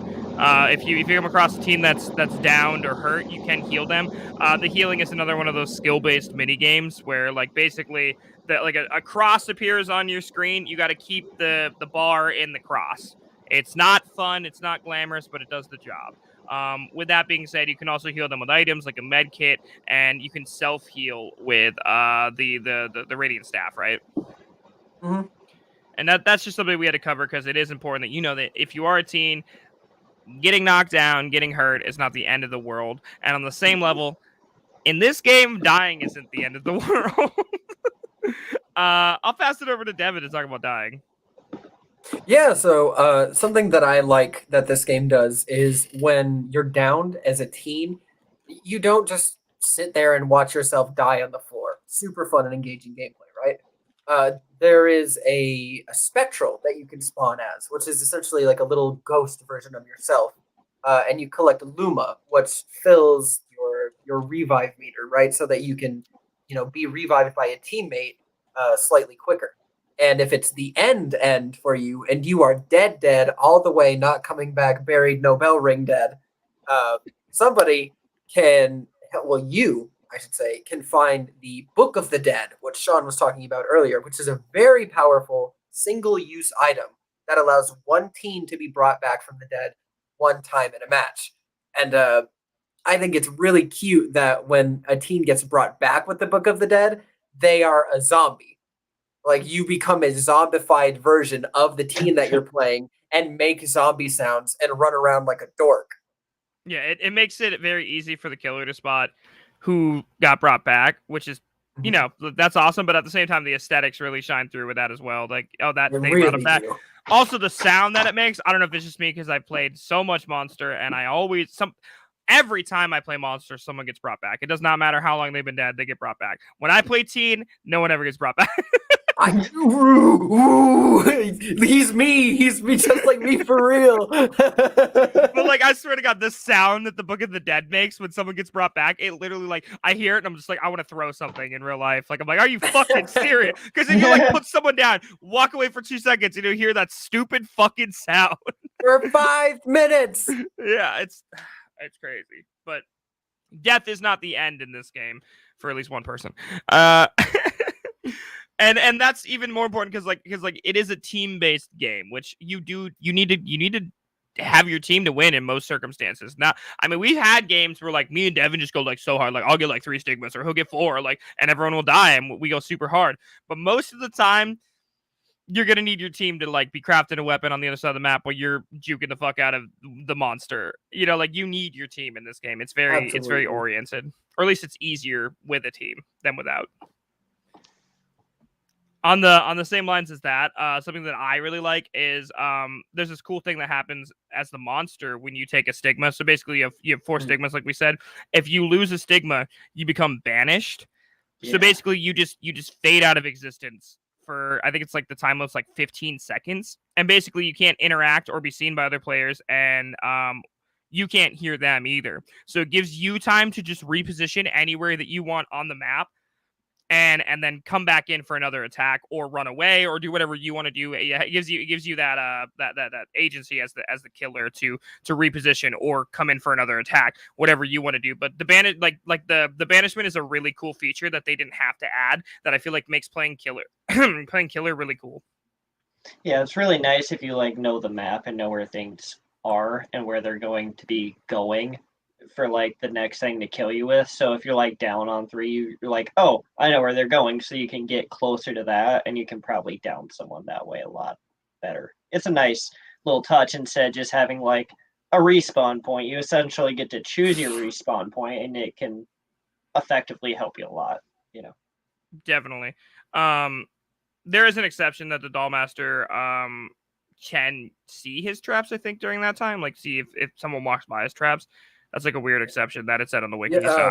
If you come across a teen that's downed or hurt, you can heal them. The healing is another one of those skill-based mini games where, like, basically, a cross appears on your screen. You got to keep the bar in the cross. It's not fun. It's not glamorous, but it does the job. With that being said, you can also heal them with items like a med kit, and you can self-heal with the radiant staff, right? Mm-hmm. And that's just something we had to cover because it is important that that if you are a teen, getting knocked down, getting hurt is not the end of the world. And on the same level, in this game, dying isn't the end of the world. I'll pass it over to Devin to talk about dying. Yeah, so something that I like that this game does is when you're downed as a teen, you don't just sit there and watch yourself die on the floor. Super fun and engaging gameplay, right? There is a spectral that you can spawn as, which is essentially like a little ghost version of yourself. And you collect Luma, which fills your revive meter, right? So that you can, be revived by a teammate slightly quicker. And if it's the end for you, and you are dead, all the way, not coming back, buried, no bell ring dead, somebody can, well, you, I should say, can find the Book of the Dead, which Sean was talking about earlier, which is a very powerful single-use item that allows one teen to be brought back from the dead one time in a match. And I think it's really cute that when a teen gets brought back with the Book of the Dead, they are a zombie. Like, you become a zombified version of the teen that you're playing and make zombie sounds and run around like a dork. Yeah, it makes it very easy for the killer to spot who got brought back, which is, you know, that's awesome. But at the same time, the aesthetics really shine through with that as well. Like, oh, that They they brought really him back. do. Also, the sound that it makes. I don't know if it's just me because I played so much Monster, and every time I play Monster, someone gets brought back. It does not matter how long they've been dead; they get brought back. When I play Teen, no one ever gets brought back. He's me just like me for real. But like, I swear to God, the sound that the Book of the Dead makes when someone gets brought back, it literally, like, I hear it and I'm just like, I want to throw something in real life. Like, I'm like, are you fucking serious? Because then you like put someone down, walk away for 2 seconds, and you hear that stupid fucking sound for 5 minutes. Yeah, it's crazy. But death is not the end in this game for at least one person. And that's even more important because it is a team-based game, which you need to have your team to win in most circumstances. Now, I mean, we've had games where like me and Devin just go like so hard, like I'll get like 3 stigmas or he'll get 4, like, and everyone will die and we go super hard. But most of the time, you're gonna need your team to like be crafting a weapon on the other side of the map while you're juking the fuck out of the monster. You know, like you need your team in this game. It's very oriented, or at least it's easier with a team than without. On the same lines as that, something that I really like is there's this cool thing that happens as the monster when you take a stigma. So basically, you have 4 stigmas, like we said. If you lose a stigma, you become banished. Yeah. So basically, you just fade out of existence for, I think it's like the time limit's like 15 seconds, and basically you can't interact or be seen by other players, and you can't hear them either. So it gives you time to just reposition anywhere that you want on the map. And then come back in for another attack or run away or do whatever you want to do. It gives you that agency as the killer to reposition or come in for another attack, whatever you want to do. But the banishment is a really cool feature that they didn't have to add, that I feel like makes playing killer really cool. Yeah, it's really nice if you like know the map and know where things are and where they're going to be going for like the next thing to kill you with. So if you're like down on 3, you're like, oh, I know where they're going, so you can get closer to that and you can probably down someone that way a lot better. It's a nice little touch instead of just having like a respawn point. You essentially get to choose your respawn point and it can effectively help you a lot, you know. Definitely. There is an exception that the Dollmaster can see his traps, I think, during that time, like see if someone walks by his traps. That's like a weird exception that it said on the wiki. Yeah, so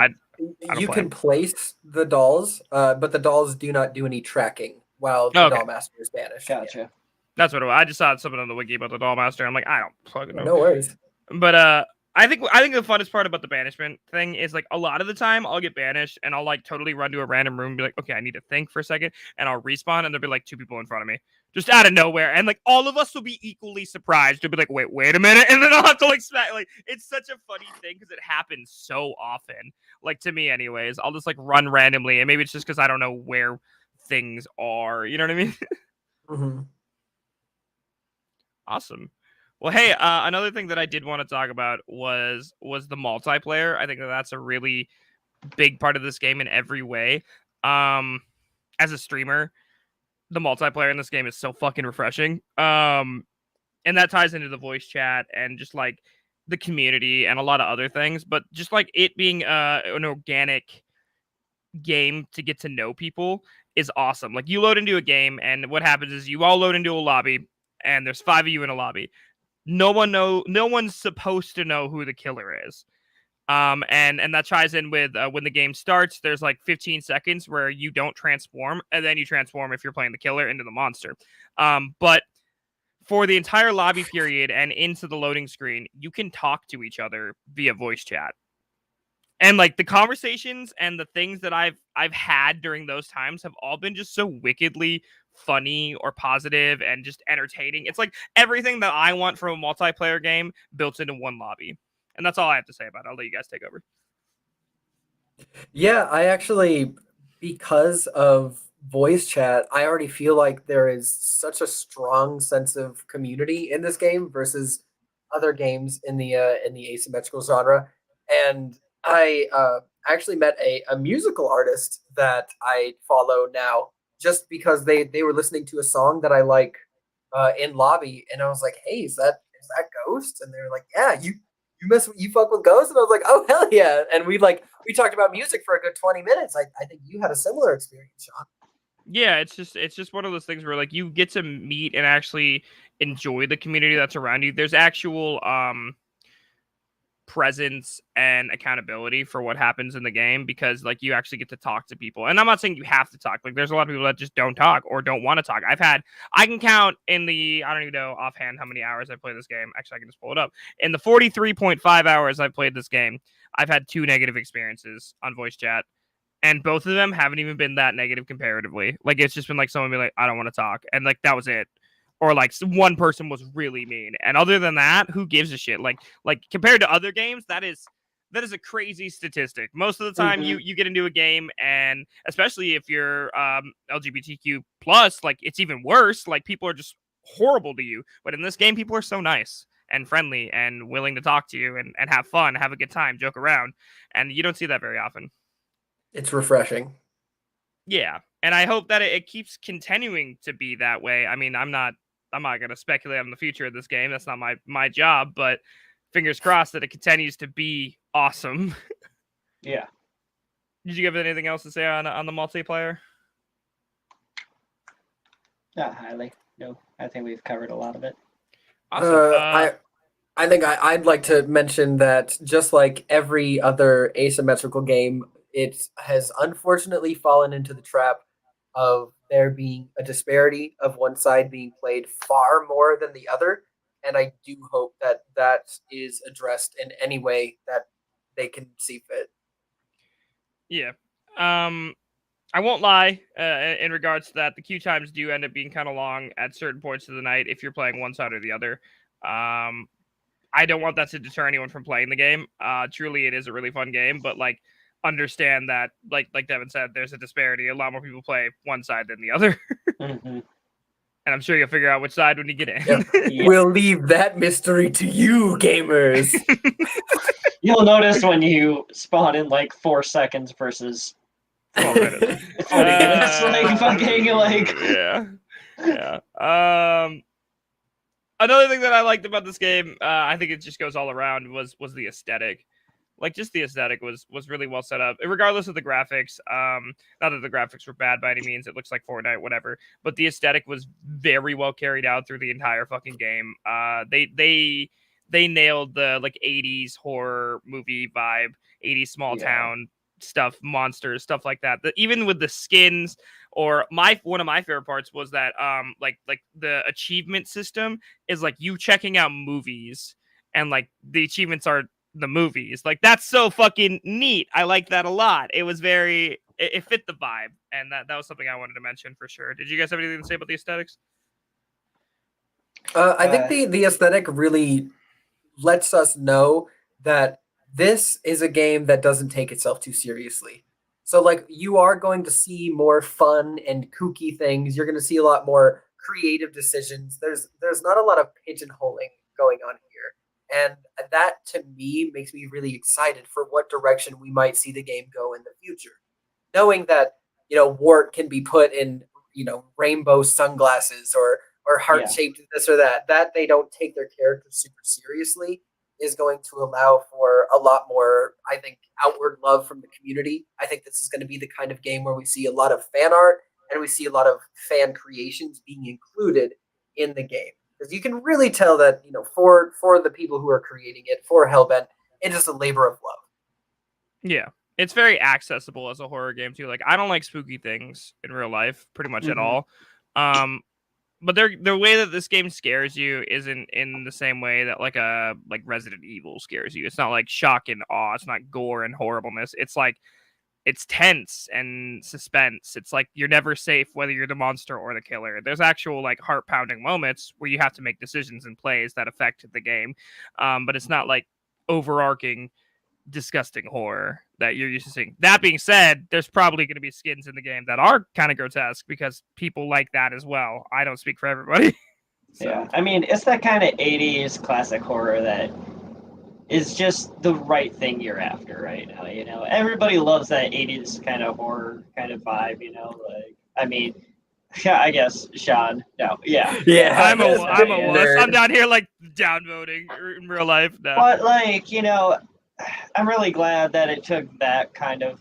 I you can place the dolls, but the dolls do not do any tracking while the Dollmaster is banished. Gotcha. Yeah. That's what I just saw something on the wiki about the Dollmaster. I'm like, I don't fucking know. No worries. But I think the funnest part about the banishment thing is like a lot of the time I'll get banished and I'll like totally run to a random room and be like, okay, I need to think for a second, and I'll respawn and there'll be like 2 people in front of me just out of nowhere, and like all of us will be equally surprised. They'll be like, wait a minute, and then I'll have to like smack. Like, it's such a funny thing because it happens so often. Like, to me anyways, I'll just like run randomly, and maybe it's just because I don't know where things are, you know what I mean? Mm-hmm. Awesome. Well, hey, another thing that I did want to talk about was the multiplayer. I think that's a really big part of this game in every way. As a streamer, the multiplayer in this game is so fucking refreshing. And that ties into the voice chat and just like the community and a lot of other things. But just like it being an organic game to get to know people is awesome. Like, you load into a game and what happens is you all load into a lobby and there's 5 of you in a lobby. No one's supposed to know who the killer is. And that ties in with when the game starts, there's like 15 seconds where you don't transform, and then you transform if you're playing the killer into the monster. But for the entire lobby period and into the loading screen, you can talk to each other via voice chat. And like the conversations and the things that I've had during those times have all been just so wickedly funny or positive and just entertaining. It's like everything that I want from a multiplayer game built into one lobby. And that's all I have to say about it. I'll let you guys take over. Yeah, I actually, because of voice chat, I already feel like there is such a strong sense of community in this game versus other games in the asymmetrical genre. And I actually met a musical artist that I follow now just because they were listening to a song that I like in lobby, and I was like, "Hey, is that Ghost?" And they were like, "Yeah, you fuck with Ghost," and I was like, "Oh hell yeah!" And we talked about music for a good 20 minutes. I think you had a similar experience, Sean. Yeah, it's just one of those things where like you get to meet and actually enjoy the community that's around you. There's actual presence and accountability for what happens in the game because like you actually get to talk to people. And I'm not saying you have to talk. Like there's a lot of people that just don't talk or don't want to talk. I can count in the I don't even know offhand how many hours I played this game. Actually, I can just pull it up. In the 43.5 hours I played this game, I've had 2 negative experiences on voice chat. And both of them haven't even been that negative comparatively. Like it's just been like someone be like, I don't want to talk, and like that was it. Or like one person was really mean, and other than that, who gives a shit? Like compared to other games, that is a crazy statistic. Most of the time, you get into a game, and especially if you're LGBTQ plus, like it's even worse. Like people are just horrible to you. But in this game, people are so nice and friendly and willing to talk to you and have fun, have a good time, joke around, and you don't see that very often. It's refreshing. Yeah, and I hope that it keeps continuing to be that way. I mean, I'm not going to speculate on the future of this game. That's not my job, but fingers crossed that it continues to be awesome. Yeah. Did you have anything else to say on the multiplayer? Not highly. No, I think we've covered a lot of it. Awesome. I think I'd like to mention that just like every other asymmetrical game, it has unfortunately fallen into the trap of there being a disparity of one side being played far more than the other. And I do hope that that is addressed in any way that they can see fit. Yeah. I won't lie. In regards to that, the queue times do end up being kind of long at certain points of the night if you're playing one side or the other. I don't want that to deter anyone from playing the game. Truly, it is a really fun game, but like, understand that, like Devin said, there's a disparity. A lot more people play one side than the other, Mm-hmm. and I'm sure you'll figure out which side when you get in. Yep. Yeah. We'll leave that mystery to you, gamers. You'll notice when you spawn in like 4 seconds versus 12 minutes. 20 minutes. Like fucking like. Yeah. Another thing that I liked about this game, I think it just goes all around, was the aesthetic. Like just the aesthetic was really well set up, regardless of the graphics. Not that the graphics were bad by any means. It looks like Fortnite, whatever. But the aesthetic was very well carried out through the entire fucking game. They nailed the like 80s horror movie vibe, 80s small town stuff, monsters, stuff like that. Even with the skins, or one of my favorite parts was that like the achievement system is like you checking out movies, and like the achievements are the movies. Like that's so fucking neat. I like that a lot. It was it fit the vibe, and that was something I wanted to mention for sure. Did you guys have anything to say about the aesthetics? I think the aesthetic really lets us know that this is a game that doesn't take itself too seriously. So like you are going to see more fun and kooky things. You're going to see a lot more creative decisions. There's not a lot of pigeonholing going on here. And that to me makes me really excited for what direction we might see the game go in the future. Knowing that, Wart can be put in, rainbow sunglasses or heart-shaped this or that they don't take their characters super seriously is going to allow for a lot more, I think, outward love from the community. I think this is going to be the kind of game where we see a lot of fan art and we see a lot of fan creations being included in the game. Because you can really tell that, for the people who are creating it, for Hellbent, it is a labor of love. Yeah. It's very accessible as a horror game too. Like I don't like spooky things in real life pretty much at all. But the way that this game scares you isn't in the same way that like Resident Evil scares you. It's not like shock and awe. It's not gore and horribleness. It's like it's tense and suspense. It's like you're never safe whether you're the monster or the killer. There's actual like heart pounding moments where you have to make decisions and plays that affect the game, but it's not like overarching disgusting horror that you're used to seeing. That being said, there's probably going to be skins in the game that are kind of grotesque because people like that as well. I don't speak for everybody. So. Yeah, I mean, it's that kind of 80s classic horror that is just the right thing you're after right now, you know? Everybody loves that 80s kind of horror kind of vibe, you know? Like, I mean, yeah, I guess, Sean, no, yeah. Yeah, I'm a yeah. wuss. I'm down here like downvoting in real life. No. But, like, you know, I'm really glad that it took that kind of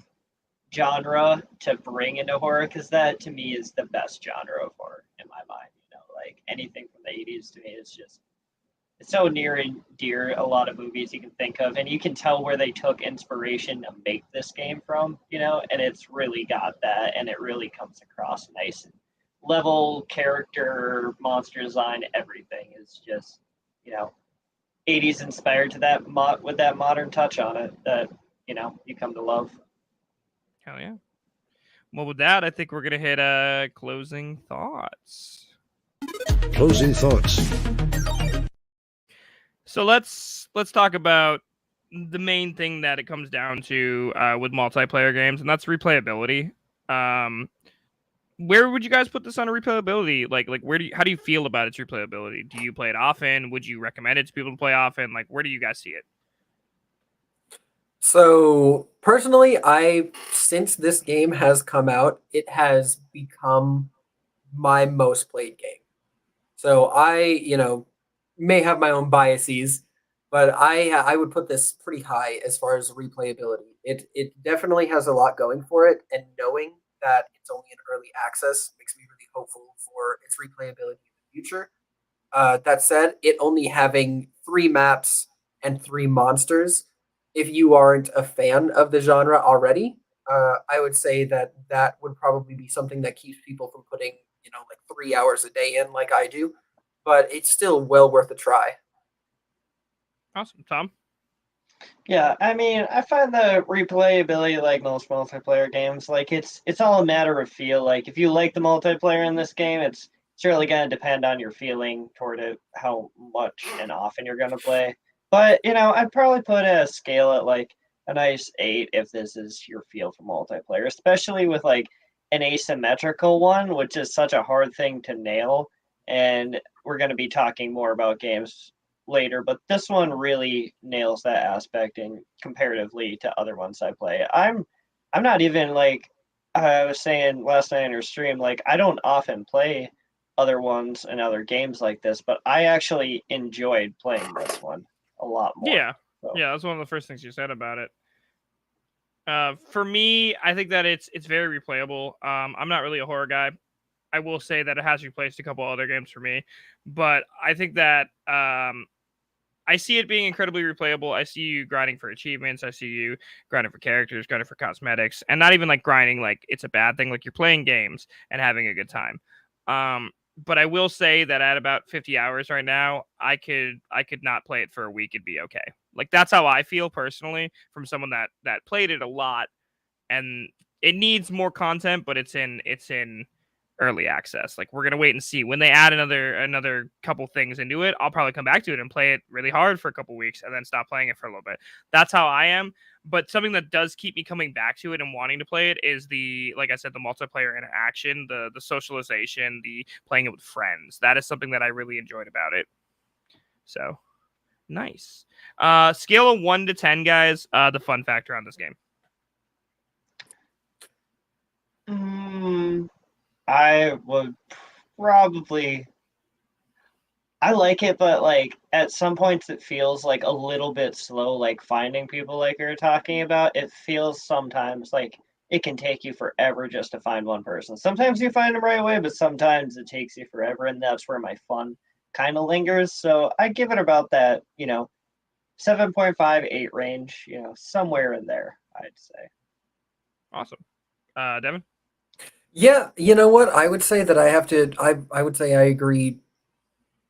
genre to bring into horror, because that, to me, is the best genre of horror in my mind, you know? Like, anything from the 80s to me is just, it's so near and dear. A lot of movies you can think of, and you can tell where they took inspiration to make this game from, you know, and it's really got that, and it really comes across nice and level, character, monster design, everything is just, you know, 80s inspired to that with that modern touch on it that, you know, you come to love. Hell yeah. Well, with that, I think we're gonna hit closing thoughts. Closing thoughts. So let's talk about the main thing that it comes down to with multiplayer games, and that's replayability. Where would you guys put this on a replayability? Like how do you feel about its replayability? Do you play it often? Would you recommend it to people to play often? Like, where do you guys see it? So personally, since this game has come out, it has become my most played game. So I may have my own biases, but I would put this pretty high as far as replayability. It definitely has a lot going for it, and knowing that it's only in early access makes me really hopeful for its replayability in the future. That said, it only having 3 maps and 3 monsters, if you aren't a fan of the genre already, I would say that would probably be something that keeps people from putting like 3 hours a day in, like I do. But it's still well worth a try. Awesome, Tom. Yeah, I mean, I find the replayability, like most multiplayer games, like it's all a matter of feel. Like if you like the multiplayer in this game, it's really gonna depend on your feeling toward it, how much and often you're gonna play. But I'd probably put a scale at like a nice 8 if this is your feel for multiplayer, especially with like an asymmetrical one, which is such a hard thing to nail. And we're gonna be talking more about games later, but this one really nails that aspect in comparatively to other ones I play. I'm not even like I was saying last night on your stream, like I don't often play other ones and other games like this, but I actually enjoyed playing this one a lot more. Yeah. So. Yeah, that's one of the first things you said about it. For me, I think that it's very replayable. I'm not really a horror guy. I will say that it has replaced a couple other games for me, but I think that I see it being incredibly replayable. I see you grinding for achievements. I see you grinding for characters, grinding for cosmetics, and not even like grinding like it's a bad thing. Like you're playing games and having a good time. But I will say that at about 50 hours right now, I could not play it for a week. It'd be okay. Like that's how I feel personally from someone that played it a lot, and it needs more content, but it's in early access. Like we're gonna wait and see when they add another couple things into it. I'll probably come back to it and play it really hard for a couple weeks and then stop playing it for a little bit. That's how I am. But something that does keep me coming back to it and wanting to play it is like I said, the multiplayer interaction, the socialization, the playing it with friends. That is something that I really enjoyed about it. So nice. Scale of 1 to 10, guys. The fun factor on this game. I would probably. I like it, but like at some points it feels like a little bit slow, like finding people like you're talking about. It feels sometimes like it can take you forever just to find one person. Sometimes you find them right away, but sometimes it takes you forever, and that's where my fun kind of lingers. So I give it about that, 7.5, 8 range, somewhere in there, I'd say. Awesome. Devin? Yeah, you know what? I would say that I would say I agree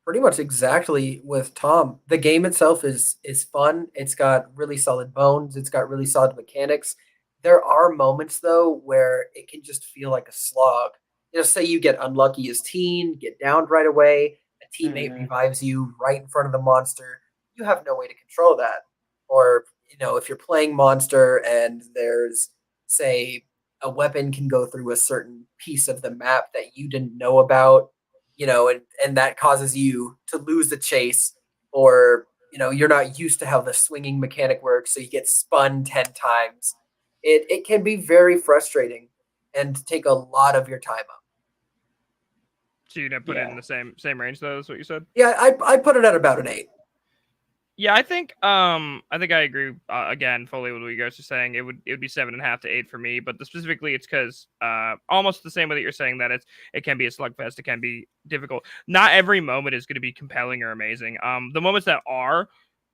pretty much exactly with Tom. The game itself is fun. It's got really solid bones. It's got really solid mechanics. There are moments though where it can just feel like a slog. Say you get unlucky as teen, get downed right away, a teammate Mhm. revives you right in front of the monster. You have no way to control that. Or, if you're playing monster and there's, say, a weapon can go through a certain piece of the map that you didn't know about, and that causes you to lose the chase, or you're not used to how the swinging mechanic works, so you get spun 10 times. It can be very frustrating and take a lot of your time up. So you'd put it in the same range though, is what you said? Yeah, I put it at about an 8. Yeah, I think I agree again fully with what you guys are saying. It would be 7.5 to 8 for me, but specifically it's because almost the same way that you're saying that it can be a slugfest, it can be difficult. Not every moment is going to be compelling or amazing. The moments that are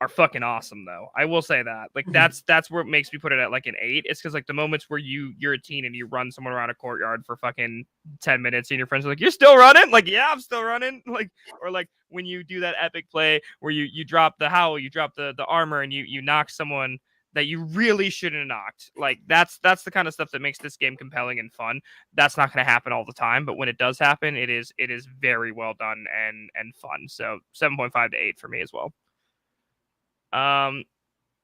fucking awesome though. I will say that. Like that's where it makes me put it at like an 8. It's because like the moments where you're a teen and you run someone around a courtyard for fucking 10 minutes and your friends are like, "You're still running?" Like, "Yeah, I'm still running." Like, or like when you do that epic play where you drop the howl, you drop the armor, and you knock someone that you really shouldn't have knocked. Like that's the kind of stuff that makes this game compelling and fun. That's not going to happen all the time, but when it does happen, it is very well done and fun. So 7.5 to 8 for me as well.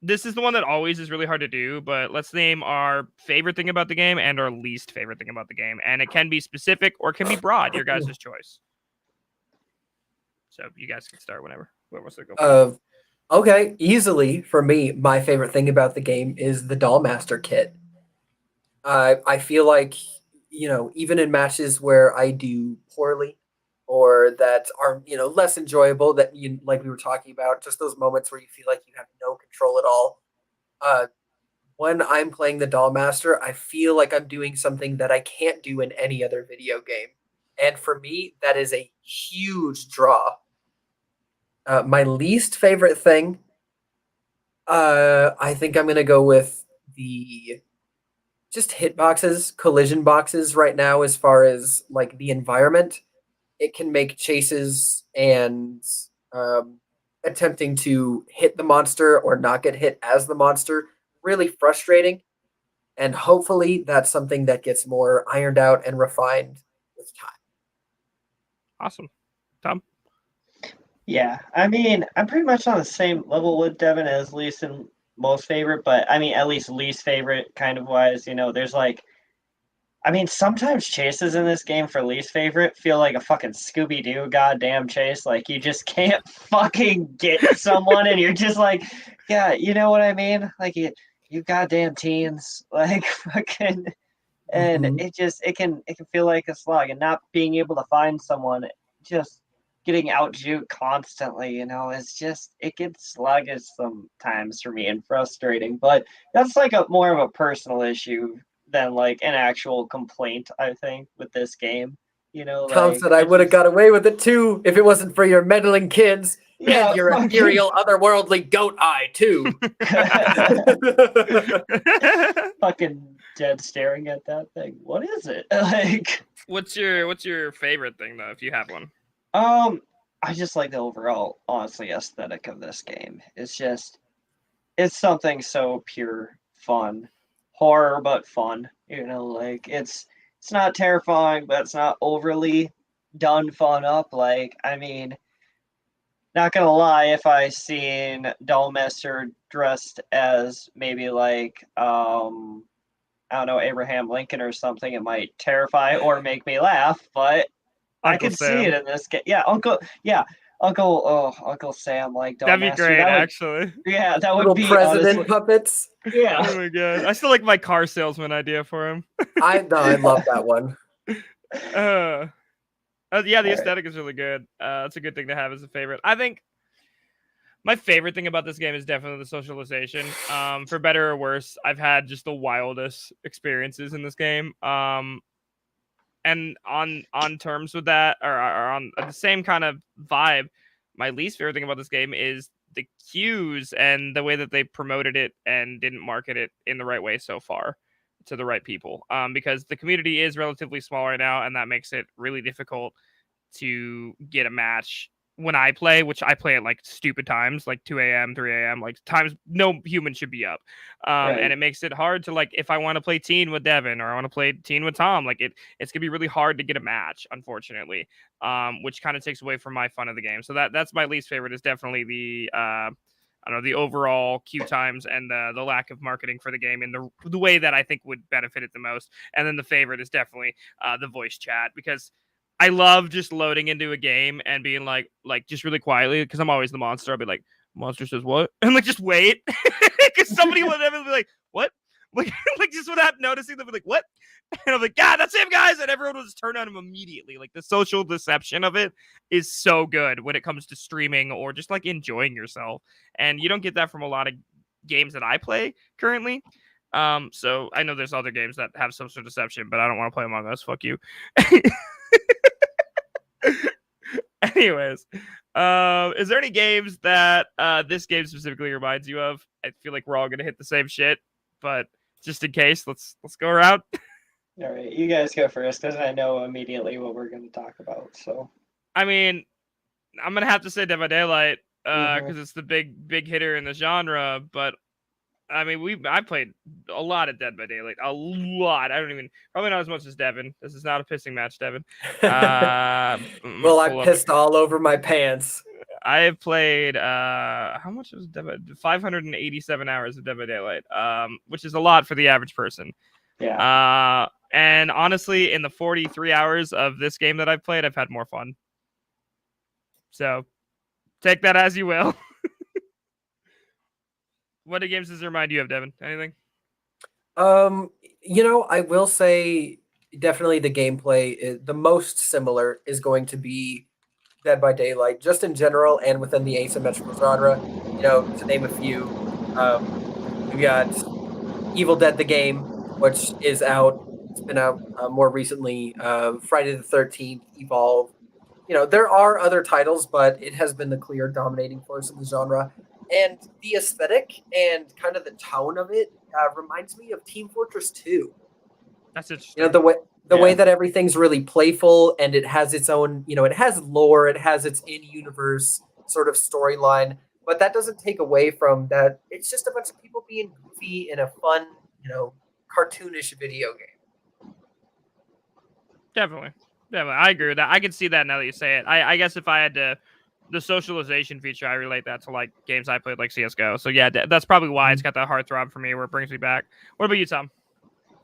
This is the one that always is really hard to do, but let's name our favorite thing about the game and our least favorite thing about the game, and it can be specific or it can be broad, your guys' choice. So you guys can start whenever. Whoever wants to go first. Okay, easily for me, my favorite thing about the game is the Dollmaster kit. I feel like, even in matches where I do poorly or that are, less enjoyable, that you like we were talking about, just those moments where you feel like you have no control at all. Uh, when I'm playing the Dollmaster, I feel like I'm doing something that I can't do in any other video game. And for me, that is a huge draw. My least favorite thing, I think I'm gonna go with the just hitboxes, collision boxes right now. As far as like the environment, it can make chases and um, attempting to hit the monster or not get hit as the monster really frustrating. And hopefully, that's something that gets more ironed out and refined with time. Awesome. Tom? Yeah, I mean, I'm pretty much on the same level with Devin as least and most favorite, but I mean, at least least favorite kind of wise. There's like, I mean, sometimes chases in this game for least favorite feel like a fucking Scooby Doo goddamn chase. Like, you just can't fucking get someone, and you're just like, yeah, you know what I mean? Like, you goddamn teens, like, fucking. And it can feel like a slog, and not being able to find someone, just getting out juked constantly, it gets sluggish sometimes for me and frustrating. But that's like a more of a personal issue than like an actual complaint, I think, with this game. Tom Like said I I would have just got away with it too if it wasn't for your meddling kids yeah, and your fucking ethereal, otherworldly goat eye too. fucking dead staring at that thing. What is it? Like What's your favorite thing though, if you have one? I just like the overall, honestly, aesthetic of this game. It's something so pure fun, horror but fun. Like it's not terrifying, but it's not overly done fun up. Like, I mean, not gonna lie, if I seen Dollmaster dressed as maybe like I don't know, Abraham Lincoln or something, it might terrify or make me laugh, but I Uncle could see Sam. it in this game. Uncle Sam, like That'd be Dollmaster. great, That would, actually. yeah, that would Little be president honestly, puppets. yeah. Oh my god. I still like my car salesman idea for him. I love that one. Uh, yeah, the All right. aesthetic is really good. It's a good thing to have as a favorite. I think my favorite thing about this game is definitely the socialization. For better or worse, I've had just the wildest experiences in this game. And on terms with that, or on the same kind of vibe, my least favorite thing about this game is the queues and the way that they promoted it and didn't market it in the right way so far to the right people. Because the community is relatively small right now, and that makes it really difficult to get a match when I play, which I play at like stupid times, like 2 a.m., 3 a.m., like times no human should be up. And it makes it hard to like if I want to play teen with Devin or I want to play teen with Tom, like it's gonna be really hard to get a match, unfortunately. Which kind of takes away from my fun of the game. So that's my least favorite is definitely the I don't know, the overall queue times and the lack of marketing for the game in the way that I think would benefit it the most. And then the favorite is definitely the voice chat because I love just loading into a game and being like just really quietly because I'm always the monster. I'll be like, monster says what? And like just wait because somebody would ever be like, what? Like just without noticing, they'll be like, what? And I'm like, God, that's him, guys. And everyone will just turn on him immediately. Like the social deception of it is so good when it comes to streaming or just like enjoying yourself. And you don't get that from a lot of games that I play currently. So I know there's other games that have social deception, but I don't want to play Among Us. Fuck you. Anyways, is there any games that this game specifically reminds you of? I feel like we're all gonna hit the same shit, but just in case, let's go around. All right, you guys go first because I know immediately what we're going to talk about. So, I mean, I'm gonna have to say Dead by Daylight Mhm. because it's the big hitter in the genre. But I mean, I played a lot of Dead by Daylight, a lot. I don't even probably not as much as Devin. This is not a pissing match, Devin. Well, I pissed all over my pants. I have played how much was 587 hours of Dead by Daylight, which is a lot for the average person. Yeah. And honestly, in the 43 hours of this game that I've played, I've had more fun. So take that as you will. What games does it remind you of, Devin? Anything? I will say definitely the gameplay is the most similar is going to be Dead by Daylight, just in general and within the asymmetrical genre. To name a few, we got Evil Dead the game, which is out. It's been out more recently. Friday the 13th, Evolve. There are other titles, but it has been the clear dominating force in the genre. And the aesthetic and kind of the tone of it reminds me of Team Fortress 2. That's interesting. The way that everything's really playful and it has its own, it has lore, it has its in-universe sort of storyline, but that doesn't take away from that. It's just a bunch of people being goofy in a fun, cartoonish video game. Definitely. I agree with that. I can see that now that you say it. I guess if I had to, the socialization feature, I relate that to like games I played like CS:GO. So yeah, that's probably why it's got that heartthrob for me where it brings me back. What about you, Tom?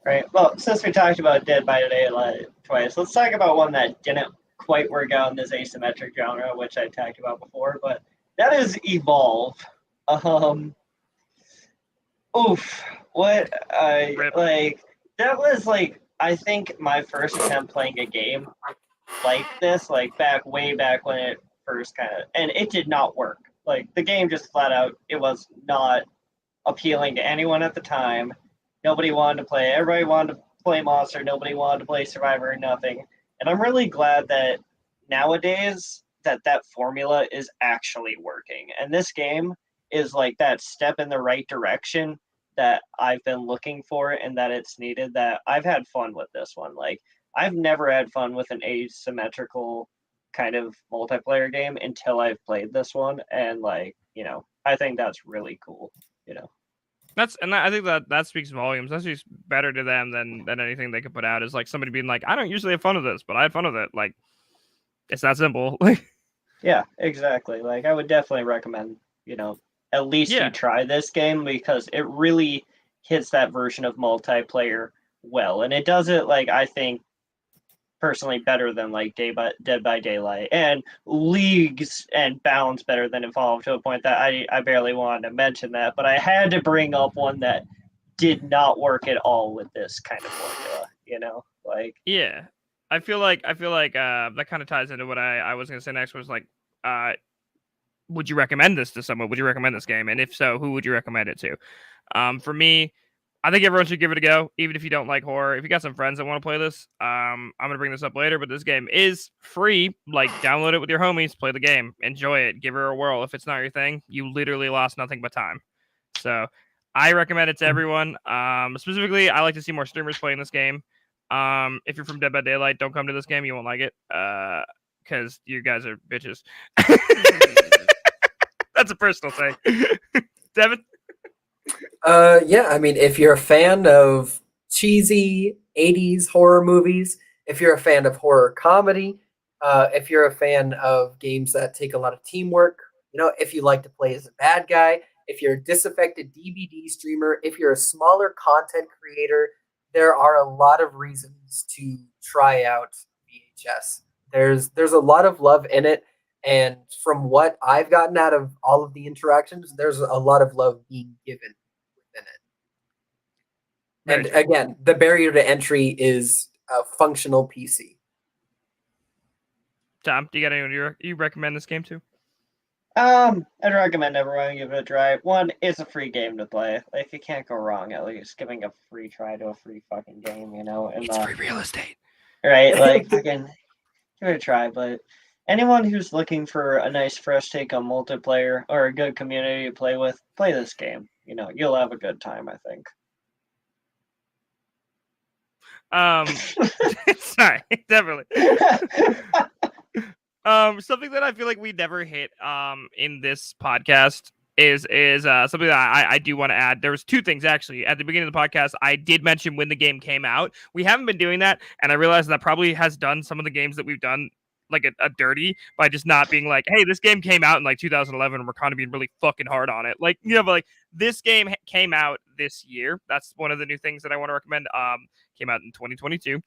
Right. Well, since we talked about Dead by Daylight twice, let's talk about one that didn't quite work out in this asymmetric genre, which I talked about before, but that is Evolve. What I Rip. like that was like I think my first attempt playing a game like this, like way back when it first and it did not work. Like the game just flat out, it was not appealing to anyone at the time. Nobody wanted to play. Everybody wanted to play Monster. Nobody wanted to play Survivor or nothing. And I'm really glad that nowadays that formula is actually working. And this game is like that step in the right direction that I've been looking for and that it's needed. That I've had fun with this one. Like I've never had fun with an asymmetrical kind of multiplayer game until I've played this one. And I think that's really cool. I think that speaks volumes. That speaks better to them than anything they could put out. Is like somebody being like, I don't usually have fun with this, but I had fun with it. Like, it's that simple. Yeah, exactly. Like, I would definitely recommend, at least you try this game because it really hits that version of multiplayer well, and it does it I think personally better than Dead by Daylight and leagues and bounds better than Evolve to a point that I barely wanted to mention that, but I had to bring up one that did not work at all with this kind of formula, Yeah. I feel like that kind of ties into what I was gonna say next was like would you recommend this to someone? Would you recommend this game? And if so, who would you recommend it to? For me, I think everyone should give it a go, even if you don't like horror. If you got some friends that want to play this, I'm gonna bring this up later, but this game is free. Like, download it with your homies, play the game, enjoy it, give her a whirl. If it's not your thing, you literally lost nothing but time. So, I recommend it to everyone. Specifically, I like to see more streamers playing this game. If you're from Dead by Daylight, don't come to this game; you won't like it. because you guys are bitches. That's a personal thing. Devin? Yeah, I mean, if you're a fan of cheesy 80s horror movies, if you're a fan of horror comedy, if you're a fan of games that take a lot of teamwork, if you like to play as a bad guy, if you're a disaffected DVD streamer, if you're a smaller content creator, there are a lot of reasons to try out VHS. There's a lot of love in it, and from what I've gotten out of all of the interactions, there's a lot of love being given within it. Very And true. again, the barrier to entry is a functional PC. Tom, do you got anyone you recommend this game to? I'd recommend everyone give it a try. One, it's a free game to play. Like, you can't go wrong at least giving a free try to a free fucking game, And It's free real estate. right, like, fucking give it a try. But anyone who's looking for a nice fresh take on multiplayer or a good community to play with, play this game. You'll have a good time, I think. Sorry, definitely. Something that I feel like we never hit in this podcast is something that I do want to add. There was two things actually at the beginning of the podcast. I did mention when the game came out. We haven't been doing that, and I realized that probably has done some of the games that we've done like a dirty by just not being like, hey, this game came out in like 2011 and we're kind of being really fucking hard on it. Like, but like this game came out this year. That's one of the new things that I want to recommend. Came out in 2022.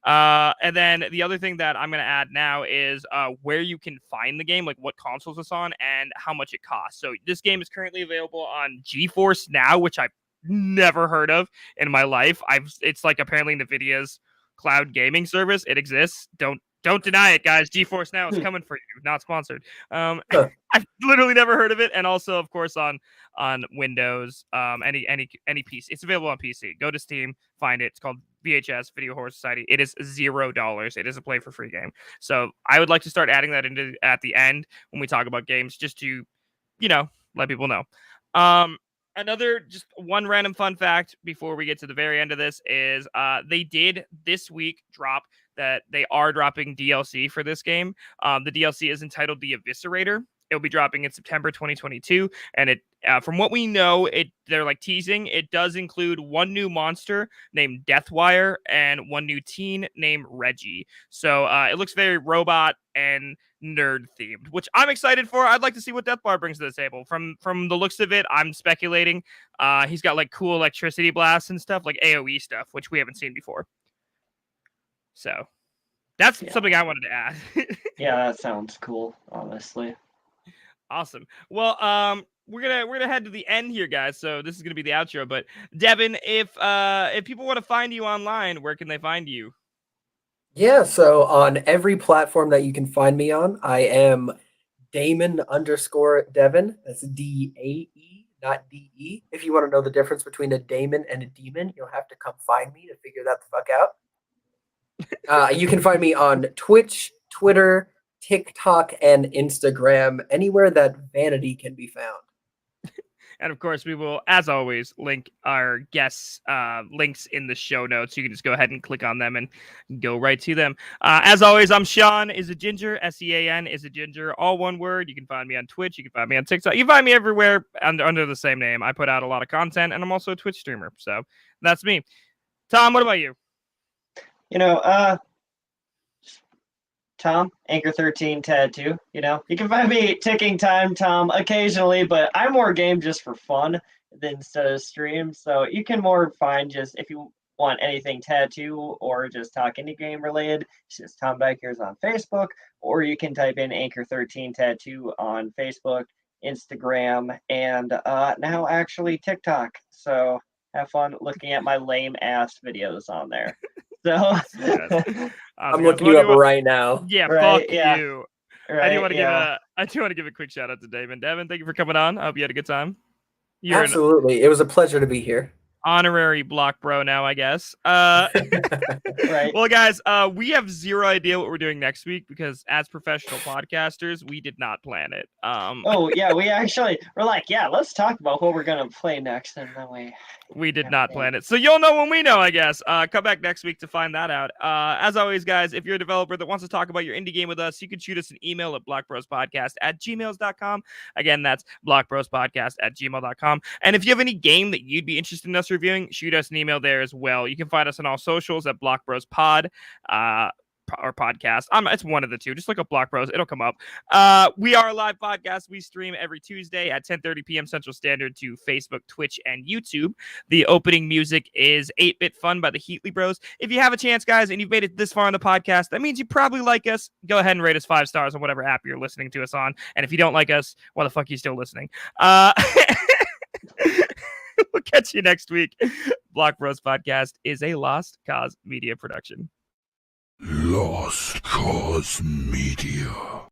And then the other thing that I'm going to add now is where you can find the game, like what consoles it's on and how much it costs. So this game is currently available on GeForce Now, which I've never heard of in my life. It's like apparently NVIDIA's cloud gaming service. It exists. Don't deny it, guys. GeForce Now is coming for you. Not sponsored. I've literally never heard of it. And also, of course, on Windows, any PC. It's available on PC. Go to Steam, find it. It's called V.H.S. Video Horror Society. It is $0. It is a play for free game. So I would like to start adding that into at the end when we talk about games, just to, let people know. Another just one random fun fact before we get to the very end of this is they did this week drop that they are dropping DLC for this game. The DLC is entitled The Eviscerator. It'll be dropping in September 2022, and it, from what we know, they're like teasing. It does include one new monster named Deathwire and one new teen named Reggie. So it looks very robot and nerd themed, which I'm excited for. I'd like to see what Deathwire brings to the table. From the looks of it, I'm speculating he's got like cool electricity blasts and stuff, like AoE stuff, which we haven't seen before. So that's something I wanted to add. Yeah, that sounds cool, honestly. Awesome. Well, we're gonna head to the end here, guys. So this is gonna be the outro. But Devin, if people want to find you online, where can they find you? Yeah, so on every platform that you can find me on, I am Damon_Devin. That's DAE, not DE. If you want to know the difference between a Damon and a demon, you'll have to come find me to figure that the fuck out. You can find me on Twitch, Twitter, TikTok, and Instagram, anywhere that vanity can be found. And of course, we will, as always, link our guests' links in the show notes. You can just go ahead and click on them and go right to them. As always, I'm Sean is a ginger. SEAN is a ginger. All one word. You can find me on Twitch. You can find me on TikTok. You can find me everywhere under the same name. I put out a lot of content, and I'm also a Twitch streamer. So that's me. Tom, what about you? Tom, Anchor 13 Tattoo. You can find me Ticking Time Tom occasionally, but I'm more game just for fun than stream. So you can more find just if you want anything tattoo or just talk indie game related, it's just Tom Bikers on Facebook, or you can type in Anchor 13 Tattoo on Facebook, Instagram, and now actually TikTok. So have fun looking at my lame ass videos on there. So I'm looking you up right now. Yeah, right, fuck yeah. you. Right, I do want to give a quick shout out to Devin. Devin, thank you for coming on. I hope you had a good time. You're Absolutely. It was a pleasure to be here. Honorary block bro now, I guess. Right. Well, guys, we have zero idea what we're doing next week because as professional podcasters, we did not plan it. Oh yeah, we're like, yeah, let's talk about what we're gonna play next, and then we We did not plan it. So you'll know when we know, I guess. Come back next week to find that out. As always, guys, if you're a developer that wants to talk about your indie game with us, you can shoot us an email at blockbrospodcast@gmail.com. Again, that's blockbrospodcast@gmail.com. And if you have any game that you'd be interested in us reviewing, shoot us an email there as well. You can find us on all socials at blockbrospod. Or podcast. It's one of the two. Just look up Block Bros. It'll come up. We are a live podcast. We stream every Tuesday at 10:30 p.m. Central Standard to Facebook, Twitch, and YouTube. The opening music is 8-Bit Fun by the Heatley Bros. If you have a chance, guys, and you've made it this far on the podcast, that means you probably like us. Go ahead and rate us 5 stars on whatever app you're listening to us on. And if you don't like us, why the fuck are you still listening? We'll catch you next week. Block Bros Podcast is a Lost Cause Media production. Lost Cause Media.